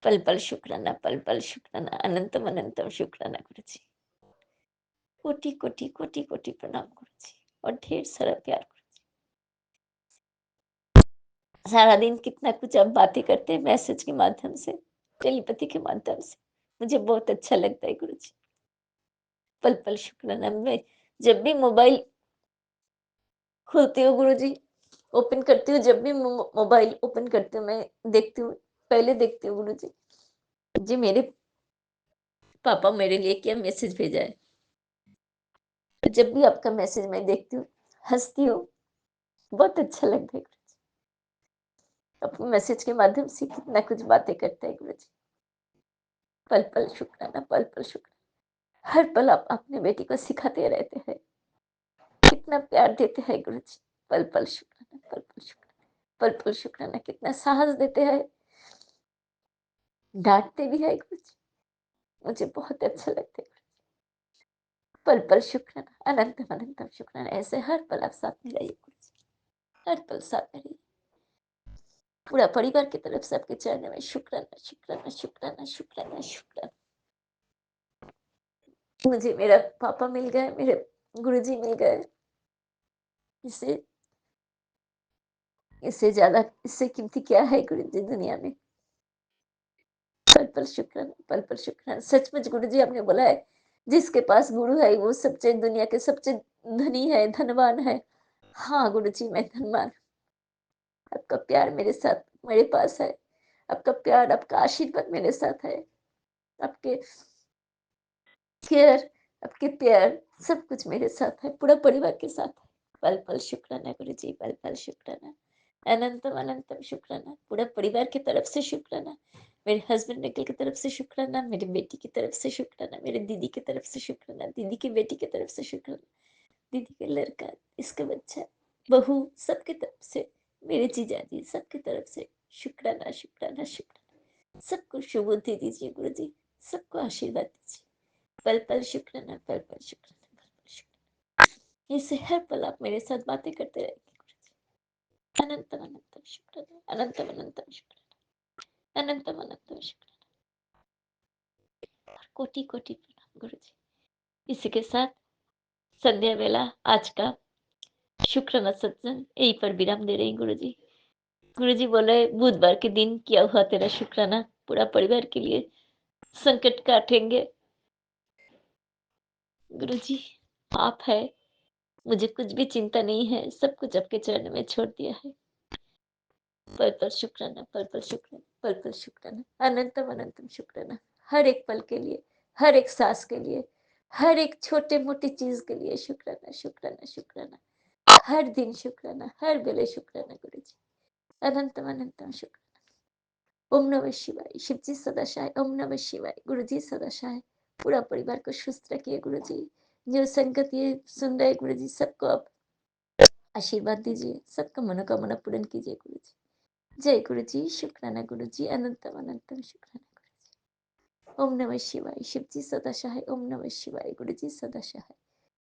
पल-पल शुक्राना, पल-पल शुक्राना, अनंतम अनंतम शुक्राना गुरुजी। कोटि-कोटि, कोटि-कोटि प्रणाम गुरुजी, और ढेर सारा प्यार गुरुजी। सारा दिन कितना कुछ आप बातें करते हैं मैसेज के माध्यम से, टेलीपैथी के माध्यम से। मुझे बहुत अच्छा लगता है गुरुजी। पल-पल शुक्राना। मैं जब भी मोबाइल खोलती हूँ गुरुजी, ओपन करती हूँ, जब भी मोबाइल ओपन करती हूँ, मैं देखती हूँ, पहले देखती हूँ गुरुजी, जी मेरे पापा मेरे लिए क्या मैसेज भेजा है। जब भी आपका मैसेज मैं देखती हूँ, हँसती हूँ, बहुत अच्छा लगता है गुरुजी। आप मैसेज के माध्यम से कितना कुछ बातें करते हैं गुरुजी। पल-पल शुक्राना, पल-पल शुक्राना। हर पल आप अपने बेटी को सिखाते रहते हैं, कितना प्यार देते हैं गुरुजी। पल-पल शुक्राना, पल-पल शुक्राना, पल-पल शुक्राना। कितना साहस देते हैं, डाँटते भी हैं गुरुजी। मुझे बहुत अच्छा लगता है। पल-पल शुक्राना, अनंतम अनंतम शुक्राना। ऐसे हर पल आप साथ में रहिए गुरुजी, हर पल साथ में रहिए। पूरा परिवार की तरफ से आपके चरणों में शुक्राना, शुक्राना, शुक्राना, शुक्राना, शुक्राना। मुझे मेरा पापा मिल गए, मेरे गुरुजी मिल गए। इससे इससे ज़्यादा, इससे कीमती क्या है गुरुजी दुनिया में। पल-पल शुक्राना, पल-पल शुक्राना। सचमुच गुरुजी आपने बोला है, जिसके पास गुरु है वो सबसे दुनिया के सबसे धनी है, धनवान है। हाँ गुरुजी, मैं धनवान। आपका प्यार मेरे साथ, मेरे पास है। आपका प्यार, आपका आशीर्वाद मेरे साथ है। आपके केयर, आपके प्यार, सब कुछ मेरे साथ है, पूरा परिवार के साथ है। पल-पल शुक्राना गुरुजी, पल-पल शुक्राना। अनंतम अनंतम शुक्राना। पूरा परिवार की तरफ से शुक्राना। मेरे हस्बैंड अंकल की तरफ से शुक्राना, मेरी बेटी की तरफ से शुक्राना, मेरे दीदी की तरफ से शुक्राना, दीदी की बेटी की तरफ से शुक्राना, दीदी का लड़का, इसका बच्चा, बहू, सबकी तरफ से, मेरे जीजाजी, सबकी तरफ से शुक्राना, शुक्राना, शुक्राना। सबको शुभ बुद्धि दीजिए गुरुजी, सबको आशीर्वाद दीजिए। पल-पल शुक्राना, पल-पल शुक्राना, पल-पल शुक्राना। ऐसे हर पल आप मेरे साथ बातें करते रहिए गुरुजी। अनंतम अनंतम शुक्राना, अनंतम अनंतम शुक्राना, अनंतम अनंतम शुक्राना, और कोटि-कोटि प्रणाम गुरुजी। इसी के साथ संध्या वेला आज का शुक्राना सत्संग यहीं पर विराम दे रही गुरुजी। गुरुजी बोले बुधवार के दिन किया हुआ तेरा शुक्राना पूरा परिवार के लिए संकट काटेंगे। गुरुजी आप है, मुझे कुछ भी चिंता नहीं है, सब कुछ आपके चरणों में छोड़ दिया है। पल-पल शुक्राना, पल-पल शुक्राना, पल-पल शुक्राना, अनंतम-अनंतम शुक्राना। हर एक पल के लिए, हर एक साँस के लिए, हर एक छोटे-मोटे चीज़ के लिए शुक्राना, शुक्राना, शुक्राना। हर दिन शुक्राना, हर बेले शुक्राना गुरुजी। अनंतम-अनंतम शुक्राना। ओम नमः शिवाय। शिवजी सदा सहाय। ओम नमः शिवाय। गुरुजी सदा सहाय। पूरा परिवार को सुस्त रखिए गुरुजी। जो संगत ये सुन रहे गुरुजी, सबको आप आशीर्वाद दीजिए, सबका मनोकामना पूर्ण कीजिए गुरुजी। जय गुरुजी, शुक्राना गुरुजी, अनंतम अनंतम शुक्राना गुरुजी। ओम नमः शिवाय। शिवजी सदा सहाय। ओम नमः शिवाय। गुरुजी सदा सहाय।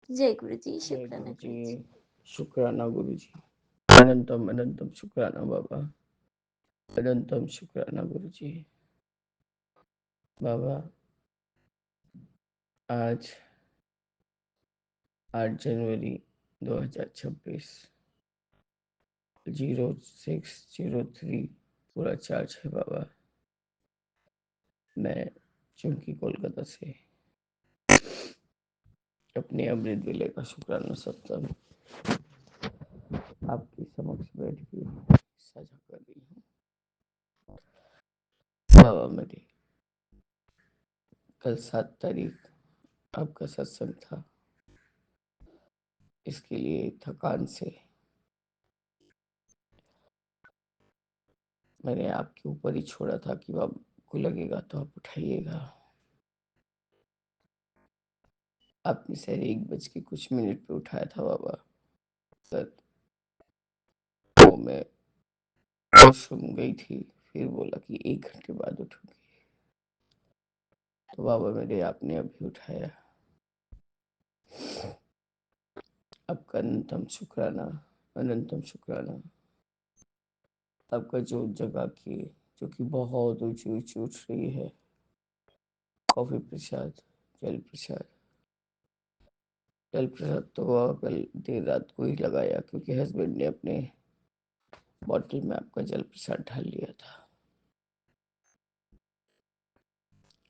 जय गुरुजी, जय शुक्राना गुरु गुरुजी। जी, शुक्राना गुरु जी। अनंतम अनंतम शुक्राना बाबा, अनंतम शुक्राना गुरु जी। बाबा, आज 8 जनवरी 2026 0603 पूरा चार्ज है बाबा। मैं चूंकि कोलकाता से अपने अमृत वेले का शुक्राना सत्संग आपके समक्ष बैठ के साझा कर रही हूँ। बाबा, मेरे कल 7 तारीख आपका सत्संग था। इसके लिए थकान से मैंने आपके ऊपर ही छोड़ा था कि आपको लगेगा तो आप उठाइएगा। आपने शायद 1 बज के कुछ मिनट पे उठाया था बाबा। सर, तो मैं वॉशरूम गई थी, फिर बोला कि 1 घंटे बाद उठूंगी। तो बाबा मेरे, आपने अभी उठाया। आपका अनंतम शुक्राना, अनंतम शुक्राना। आपका जो जगह की, जो कि बहुत ऊंची ऊंची उठ रही है, कॉफी प्रसाद, जल प्रसाद। जल प्रसाद तो कल देर रात को ही लगाया, क्योंकि हस्बैंड ने अपने बॉटल में आपका जल प्रसाद ढाल लिया था।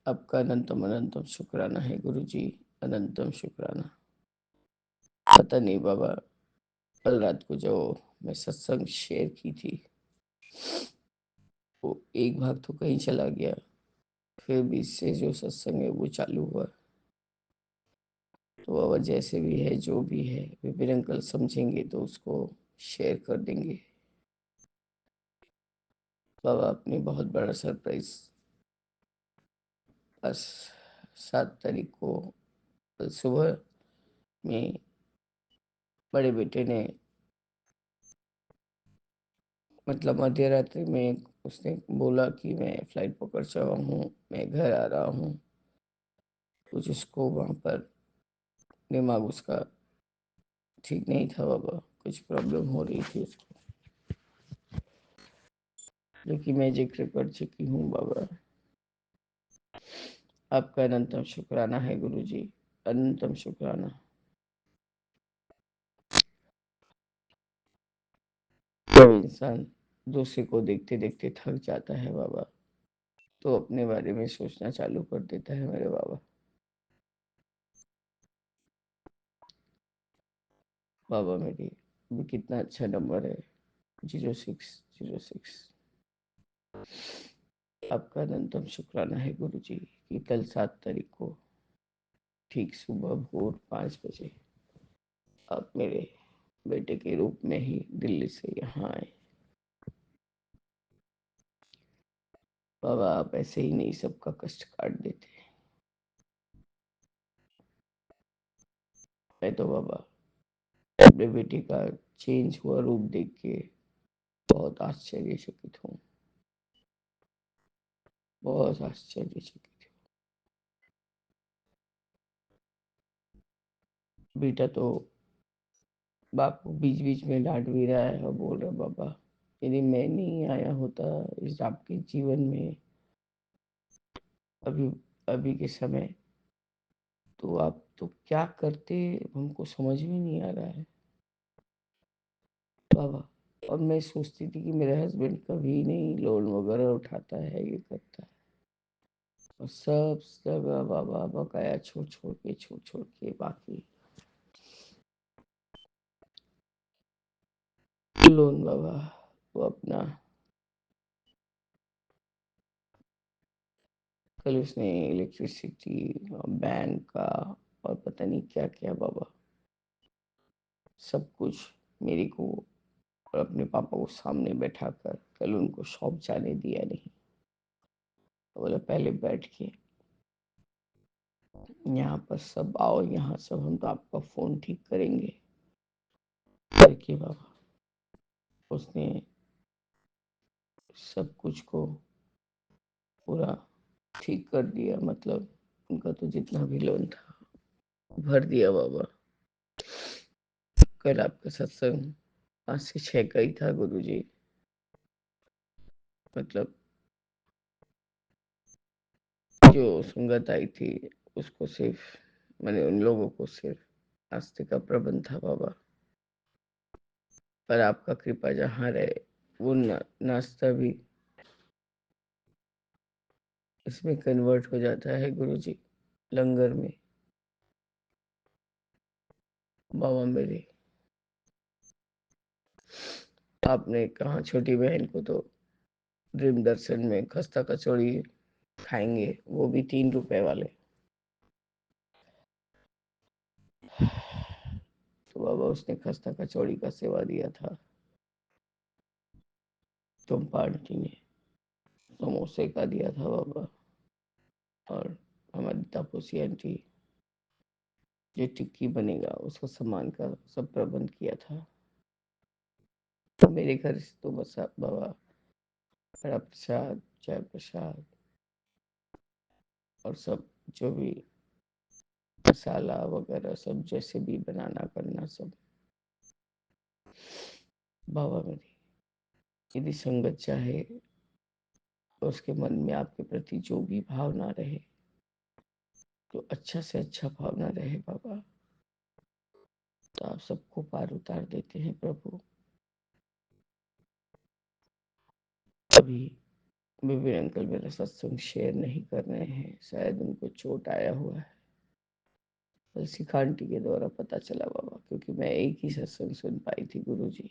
आपका अनंतम अनंतम शुक्राना है गुरुजी, अनंतम शुक्राना। पता नहीं बाबा, कल रात को जो मैं सत्संग शेयर की थी, वो एक भाग तो कहीं चला गया, फिर भी इससे जो सत्संग है वो चालू हुआ। तो बाबा, जैसे भी है, जो भी है, विपिन अंकल समझेंगे तो उसको शेयर कर देंगे। बाबा, अपनी बहुत बड़ा सरप्राइज बस 7 तारीख को कल सुबह में बड़े बेटे ने, मतलब मध्य रात्रि में उसने बोला कि मैं फ्लाइट पकड़ चुका हूँ, मैं घर आ रहा हूँ। कुछ उसको वहाँ पर दिमाग उसका ठीक नहीं था बाबा, कुछ प्रॉब्लम हो रही थी उसको, जो कि मैं जिक्र कर चुकी हूँ बाबा। आपका अनंतम शुक्राना है गुरुजी, अनंतम शुक्राना। जब इंसान दूसरे को देखते देखते थक जाता है बाबा, तो अपने बारे में सोचना चालू कर देता है मेरे बाबा। बाबा, मेरी भी कितना अच्छा नंबर है, 0606। आपका अनंतम शुक्राना है गुरुजी कि कल 7 तारीख को ठीक सुबह भोर 5 बजे आप मेरे बेटे के रूप में ही दिल्ली से यहाँ आए। बाबा, आप ऐसे ही नहीं सबका कष्ट काट देते। मैं तो बाबा अपने बेटे का चेंज हुआ रूप देख के बहुत आश्चर्यचकित हूँ, बहुत आश्चर्यचकित हूँ। बेटा तो बाप को बीच बीच में डांट भी रहा है और बोल रहा है, बाबा यदि मैं नहीं आया होता इस आपके जीवन में अभी अभी के समय, तो आप तो क्या करते, हमको समझ में नहीं आ रहा है बाबा। और मैं सोचती थी कि मेरा हस्बैंड कभी नहीं लोन वगैरह उठाता है, ये करता है, और सब जगह बाबा बकाया छोड़ छोड़ के बाकी लोन बाबा वो अपना कल उसने इलेक्ट्रिसिटी, बैंक का और पता नहीं क्या क्या बाबा, सब कुछ मेरे को और अपने पापा को सामने बैठा कर कल उनको शॉप जाने दिया नहीं। तो बोला पहले बैठ के यहाँ पर सब आओ, यहाँ सब हम तो आपका फोन ठीक करेंगे करके बाबा उसने सब कुछ को पूरा ठीक कर दिया। मतलब उनका तो जितना भी लोन था भर दिया बाबा। कल आपका सत्संग 5 से 6 का ही था गुरुजी। मतलब जो संगत आई थी उसको सिर्फ, मैंने उन लोगों को सिर्फ नाश्ते का प्रबंध था बाबा। पर आपका कृपा जहाँ रहे वो नाश्ता भी इसमें कन्वर्ट हो जाता है गुरुजी, लंगर में। बाबा मेरे, आपने कहा छोटी बहन को तो ड्रीम दर्शन में खस्ता कचौड़ी खाएंगे, वो भी 3 रुपए वाले। तो बाबा उसने खस्ता कचौड़ी का सेवा दिया था। चंपा आंटी ने समोसे का दिया था बाबा। और हमारी तापसी आंटी जो टिक्की बनेगा उसका सामान का सब प्रबंध किया था। तो मेरे घर से तो बस बाबा कड़ा प्रसाद, चाय प्रसाद और सब जो भी मसाला वगैरह सब जैसे भी बनाना करना सब बाबा मेरे। यदि संगत चाहे तो उसके मन में आपके प्रति जो भी भावना रहे, जो अच्छा से अच्छा भावना रहे बाबा, तो आप सबको पार उतार देते हैं प्रभु। अभी विवेक अंकल मेरा सत्संग शेयर नहीं कर रहे हैं, शायद उनको चोट आया हुआ है। तो शिखा आंटी के द्वारा पता चला बाबा, क्योंकि मैं एक ही सत्संग सुन पाई थी गुरुजी।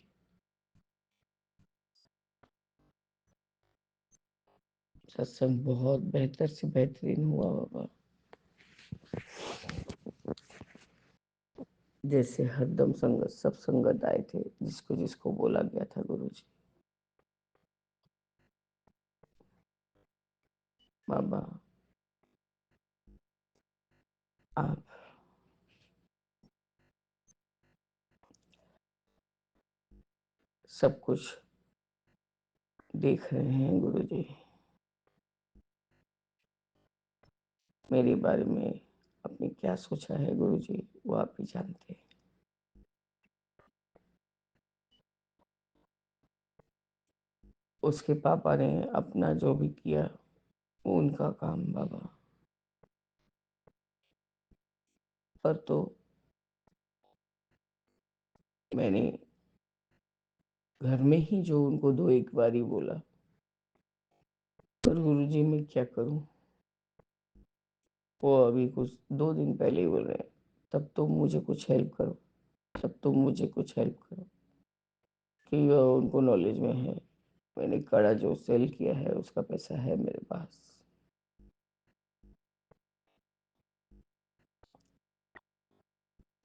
सत्संग बहुत बेहतर से बेहतरीन हुआ बाबा। जैसे हरदम संगत, सब संगत आए थे, जिसको जिसको बोला गया था गुरुजी। बाबा आप सब कुछ देख रहे हैं गुरुजी। मेरे बारे में आपने क्या सोचा है गुरुजी, वो आप ही जानते हैं। उसके पापा ने अपना जो भी किया वो उनका काम बाबा। पर तो मैंने घर में ही जो उनको 2 एक बारी बोला, पर गुरुजी मैं क्या करूं। वो अभी कुछ 2 दिन पहले ही बोल रहे हैं, तब तो मुझे कुछ हेल्प करो, तब तो मुझे कुछ हेल्प करो। कि उनको नॉलेज में है, मैंने कड़ा जो सेल किया है उसका पैसा है मेरे पास।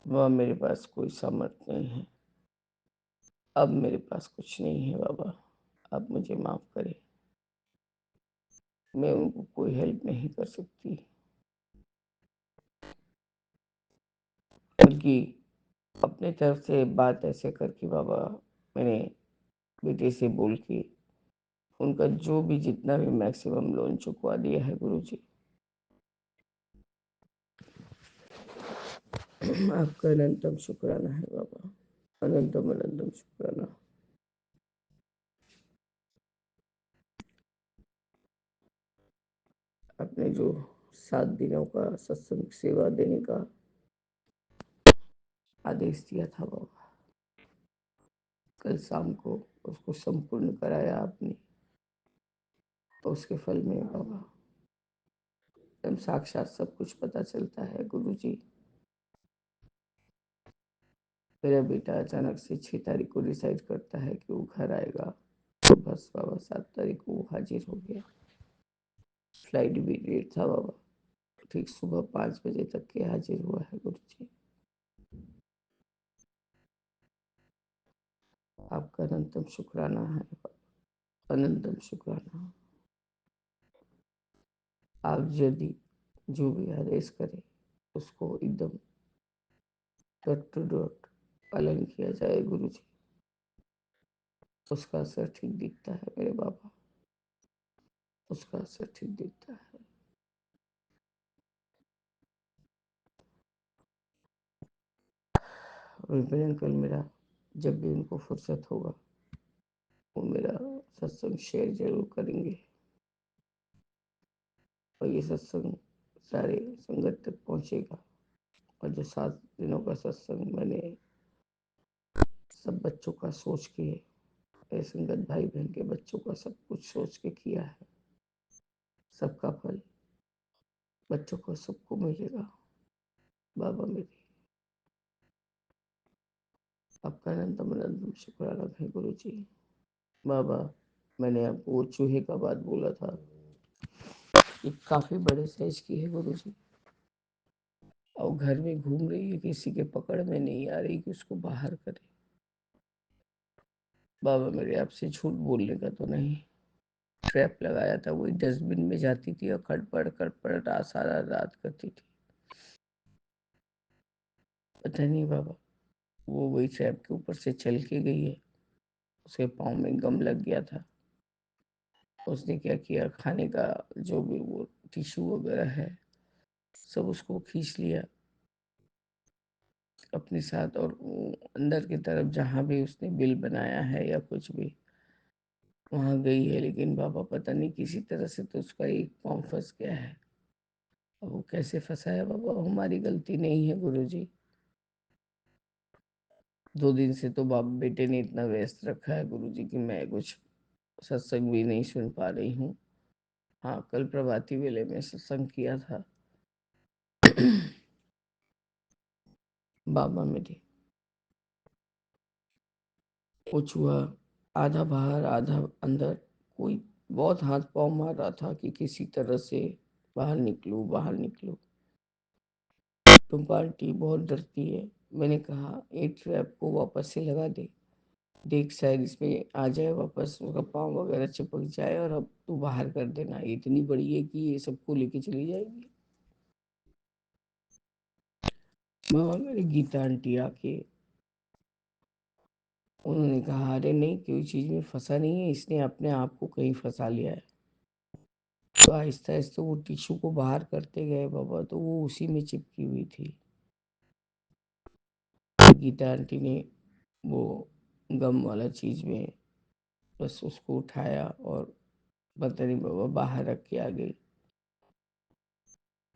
वह मेरे पास कोई सामर्थ्य नहीं है। अब मेरे पास कुछ नहीं है बाबा, आप मुझे माफ करें। मैं उनको कोई हेल्प नहीं कर सकती, बल्कि अपने तरफ से बात ऐसे करके बाबा मैंने बेटे से बोल के उनका जो भी जितना भी मैक्सिमम लोन चुकवा दिया है गुरुजी। आपका अनंतम शुक्राना है बाबा, अनंतम अनंतम शुक्राना। आपने जो 7 दिनों का सत्संग सेवा देने का आदेश दिया था बाबा, कल शाम को उसको संपूर्ण कराया आपने। तो उसके फल में बाबा एकदम साक्षात सब कुछ पता चलता है गुरुजी। मेरा बेटा अचानक से 6 तारीख को डिसाइड करता है कि वो घर आएगा, तो बस बाबा 7 तारीख को वो हाजिर हो गया। फ्लाइट भी लेट था बाबा, ठीक सुबह 5 बजे तक के हाजिर हुआ है गुरु जी। आपका अनंतम शुक्राना है बाबा, अनंतम शुक्राना। आप यदि जो भी आदेश करें उसको एकदम डॉट टू डॉट पालन किया जाए गुरु जी, उसका असर ठीक दिखता है मेरे बाबा, उसका असर ठीक दिखता है। विपिन अंकल मेरा जब भी उनको फुर्सत होगा वो मेरा सत्संग शेयर जरूर करेंगे, और ये सत्संग सारे संगत तक पहुंचेगा। और जो 7 दिनों का सत्संग मैंने सब बच्चों का सोच के, मेरे संगत भाई बहन के बच्चों का सब कुछ सोच के किया है, सबका फल बच्चों को सबको मिलेगा बाबा मेरे। आपका अनंतम अनंतम शुक्राना है गुरु जी। बाबा मैंने आपको वो चूहे का बात बोला था, ये काफी बड़े साइज की है गुरु जी, और घर में घूम रही है, किसी के पकड़ में नहीं आ रही कि उसको बाहर करे। बाबा मेरे आपसे झूठ बोलने का तो नहीं, ट्रैप लगाया था, वही डस्टबिन में जाती थी और खटपड़ रात सारा रात करती थी। पता नहीं बाबा, वो वही ट्रैप के ऊपर से चल के गई है, उसके पाँव में गम लग गया था। उसने क्या किया, खाने का जो भी वो टिश्यू वगैरह है सब उसको खींच लिया अपने साथ, और वो अंदर की तरफ जहाँ भी उसने बिल बनाया है या कुछ भी वहां गई है। लेकिन बाबा पता नहीं किसी तरह से तो उसका एक पाँव फंस गया है। अब वो कैसे फंसा है बाबा, हमारी गलती नहीं है गुरु जी। 2 दिन से तो बाप बेटे ने इतना व्यस्त रखा है गुरु जी कि मैं कुछ सत्संग भी नहीं सुन पा रही हूँ। हाँ, कल प्रभाती वेले में सत्संग किया था। बाबा मेरे वो चूहा आधा बाहर आधा अंदर, कोई बहुत हाथ पाँव मार रहा था कि किसी तरह से बाहर निकलूं बाहर निकलूं। तुम पार्टी बहुत डरती है, मैंने कहा एक ट्रैप को वापस से लगा दे, देख शायद इसमें आ जाए वापस, उसका पाँव वगैरह चिपक जाए, और अब तू बाहर कर देना, ये इतनी बड़ी है कि ये सबको लेके चली जाएगी। मामा मेरी गीता आंटी आके उन्होंने कहा अरे नहीं, कोई चीज में फंसा नहीं है, इसने अपने आप को कहीं फंसा लिया है। तो आहिस्ता आहिस्ता वो टिश्यू को बाहर करते गए बाबा, तो वो उसी में चिपकी हुई थी। गीता आंटी ने वो गम वाला चीज में बस उसको उठाया और पता नहीं बाबा बाहर रख के आ गई।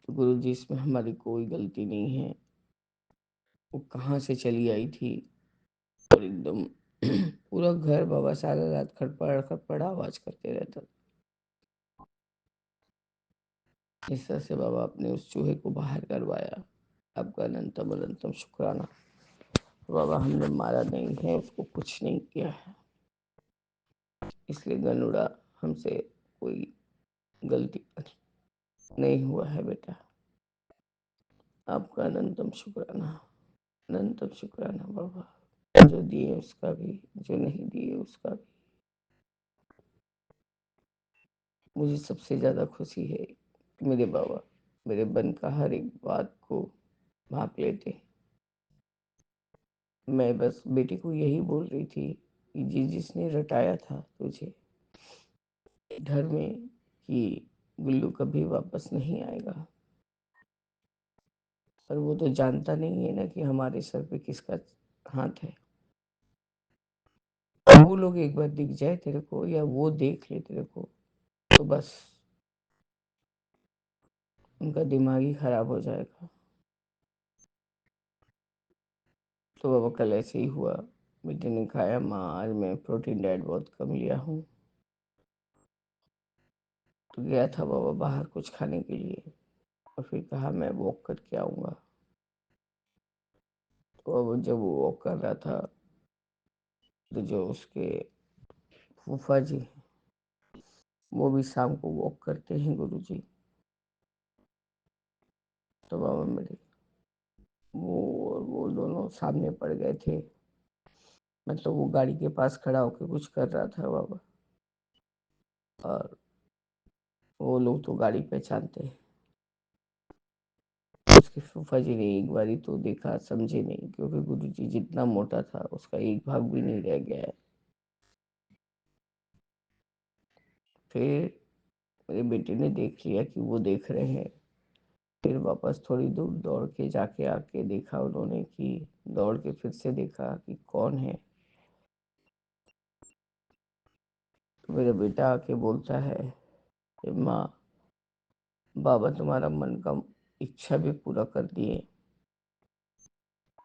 तो गुरु जी इसमें हमारी कोई गलती नहीं है, वो कहाँ से चली आई थी। और एकदम पूरा घर बाबा सारा रात खटपड़ खटपड़ आवाज करते रहता था। इस तरह से बाबा अपने उस चूहे को बाहर करवाया। आपका अनंतम अनंतम शुक्राना बाबा, हमने मारा नहीं है, उसको कुछ नहीं किया है, इसलिए गनुड़ा हमसे कोई गलती नहीं हुआ है बेटा। आपका अनंतम शुक्राना, अनंतम शुक्राना बाबा, जो दिए उसका भी, जो नहीं दिए उसका भी। मुझे सबसे ज़्यादा खुशी है कि मेरे बाबा मेरे मन का हर एक बात को भाप लेते। मैं बस बेटी को यही बोल रही थी कि जिसने रटाया था तुझे घर में, कि गुल्लू कभी वापस नहीं आएगा, पर वो तो जानता नहीं है ना कि हमारे सर पे किसका हाथ है। वो लोग एक बार दिख जाए तेरे को, या वो देख ले तेरे को, तो बस उनका दिमाग ही खराब हो जाएगा। तो बाबा कल ऐसे ही हुआ, बेटे ने खाया माँ आज मैं प्रोटीन डाइट बहुत कम लिया हूँ, तो गया था बाबा बाहर कुछ खाने के लिए, और फिर कहा मैं वॉक करके आऊँगा। तो अब जब वो वॉक कर रहा था तो जो उसके फूफा जी वो भी शाम को वॉक करते हैं गुरुजी। तो बाबा मेरे वो दोनों सामने पड़ गए थे, मतलब वो गाड़ी के पास खड़ा होकर कुछ कर रहा था बाबा, और वो लोग तो गाड़ी पहचानते हैं। उसके फूफा जी ने एक बारी तो देखा, समझे नहीं, क्योंकि गुरुजी जितना मोटा था उसका एक भाग भी नहीं रह गया है। फिर मेरे बेटे ने देख लिया कि वो देख रहे हैं, फिर वापस थोड़ी दूर दौड़ के जाके आके देखा उन्होंने, कि दौड़ के फिर से देखा कि कौन है। तो मेरा बेटा आके बोलता है कि माँ, बाबा तुम्हारा मन का इच्छा भी पूरा कर दिए।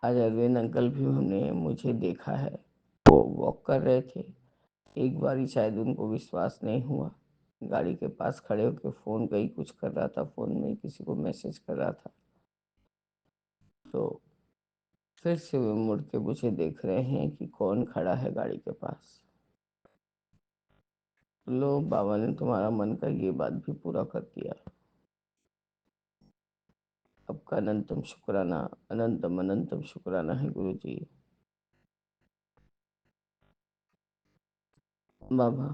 आज अरविंद अंकल भी हमने मुझे देखा है, वो वॉक कर रहे थे। एक बारी शायद उनको विश्वास नहीं हुआ, गाड़ी के पास खड़े होकर फ़ोन का ही कुछ कर रहा था, फ़ोन में किसी को मैसेज कर रहा था। तो फिर से वे मुड़ के मुझे देख रहे हैं कि कौन खड़ा है गाड़ी के पास। लो, बाबा ने तुम्हारा मन का ये बात भी पूरा कर दिया। आपका अनंतम शुक्राना, अनंतम अनंतम शुक्राना है गुरुजी। बाबा,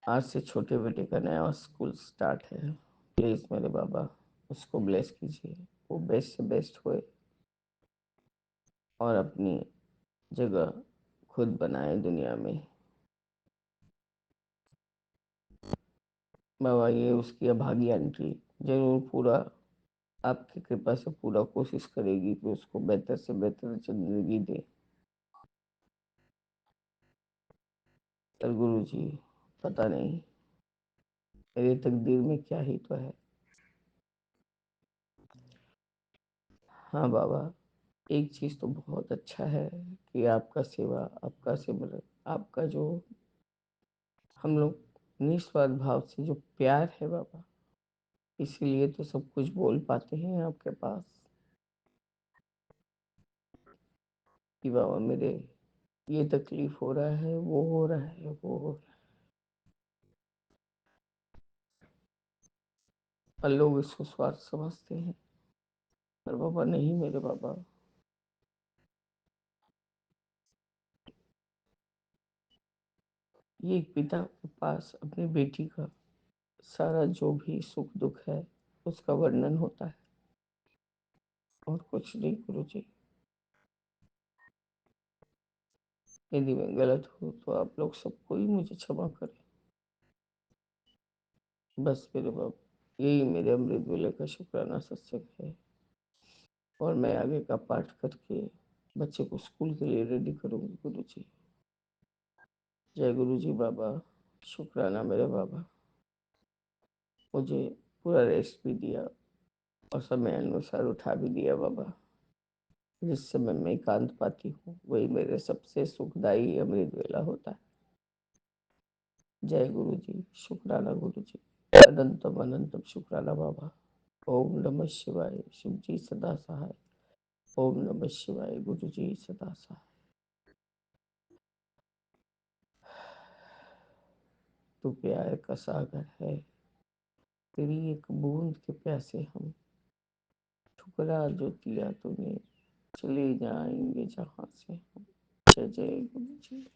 आज से छोटे बेटे का नया स्कूल स्टार्ट है, प्लीज़ मेरे बाबा उसको ब्लेस कीजिए, वो बेस्ट से बेस्ट होए और अपनी जगह खुद बनाए दुनिया में। बाबा, ये उसकी अभागी आंटी जरूर पूरा आपकी कृपा से पूरा कोशिश करेगी कि उसको बेहतर से बेहतर जिंदगी दे। पर गुरु जी, पता नहीं मेरी तकदीर में क्या ही तो है। हाँ बाबा, एक चीज़ तो बहुत अच्छा है कि आपका सेवा, आपका सिमरन, आपका जो हम लोग निस्वार्थ भाव से जो प्यार है बाबा, इसीलिए तो सब कुछ बोल पाते हैं आपके पास कि बाबा मेरे ये तकलीफ हो रहा है, वो हो रहा है, वो हो रहा है, और लोग इसको स्वार्थ समझते हैं। पर बाबा नहीं मेरे बाबा, ये एक पिता के पास अपनी बेटी का सारा जो भी सुख दुख है उसका वर्णन होता है, और कुछ नहीं गुरु जी। यदि मैं गलत हूँ तो आप लोग सबको ही मुझे क्षमा करें। बस मेरे बाबा, यही मेरे अमृत वेले का शुक्राना सत्संग है, और मैं आगे का पाठ करके बच्चे को स्कूल के लिए रेडी करूँगी गुरु जी। जय गुरु जी बाबा। शुक्राना मेरे बाबा, मुझे पूरा रेस्ट भी दिया और समय अनुसार उठा भी दिया बाबा। जिस समय मैं एकांत पाती हूँ वही मेरे सबसे सुखदायी अमृत वेला होता है। जय गुरु जी, शुक्राना गुरु जी, अनंतम अनंतम शुक्राना बाबा। ओम नमः शिवाय, शिव जी सदा सहाय। ओम नमः शिवाय, गुरु जी सदा सहाय। तू प्यार का सागर है, तेरी एक बूंद के प्यासे हम, ठुकरा जो दिया तूने, चले जाएंगे जहाँ से हम। जय जय गुरु जी।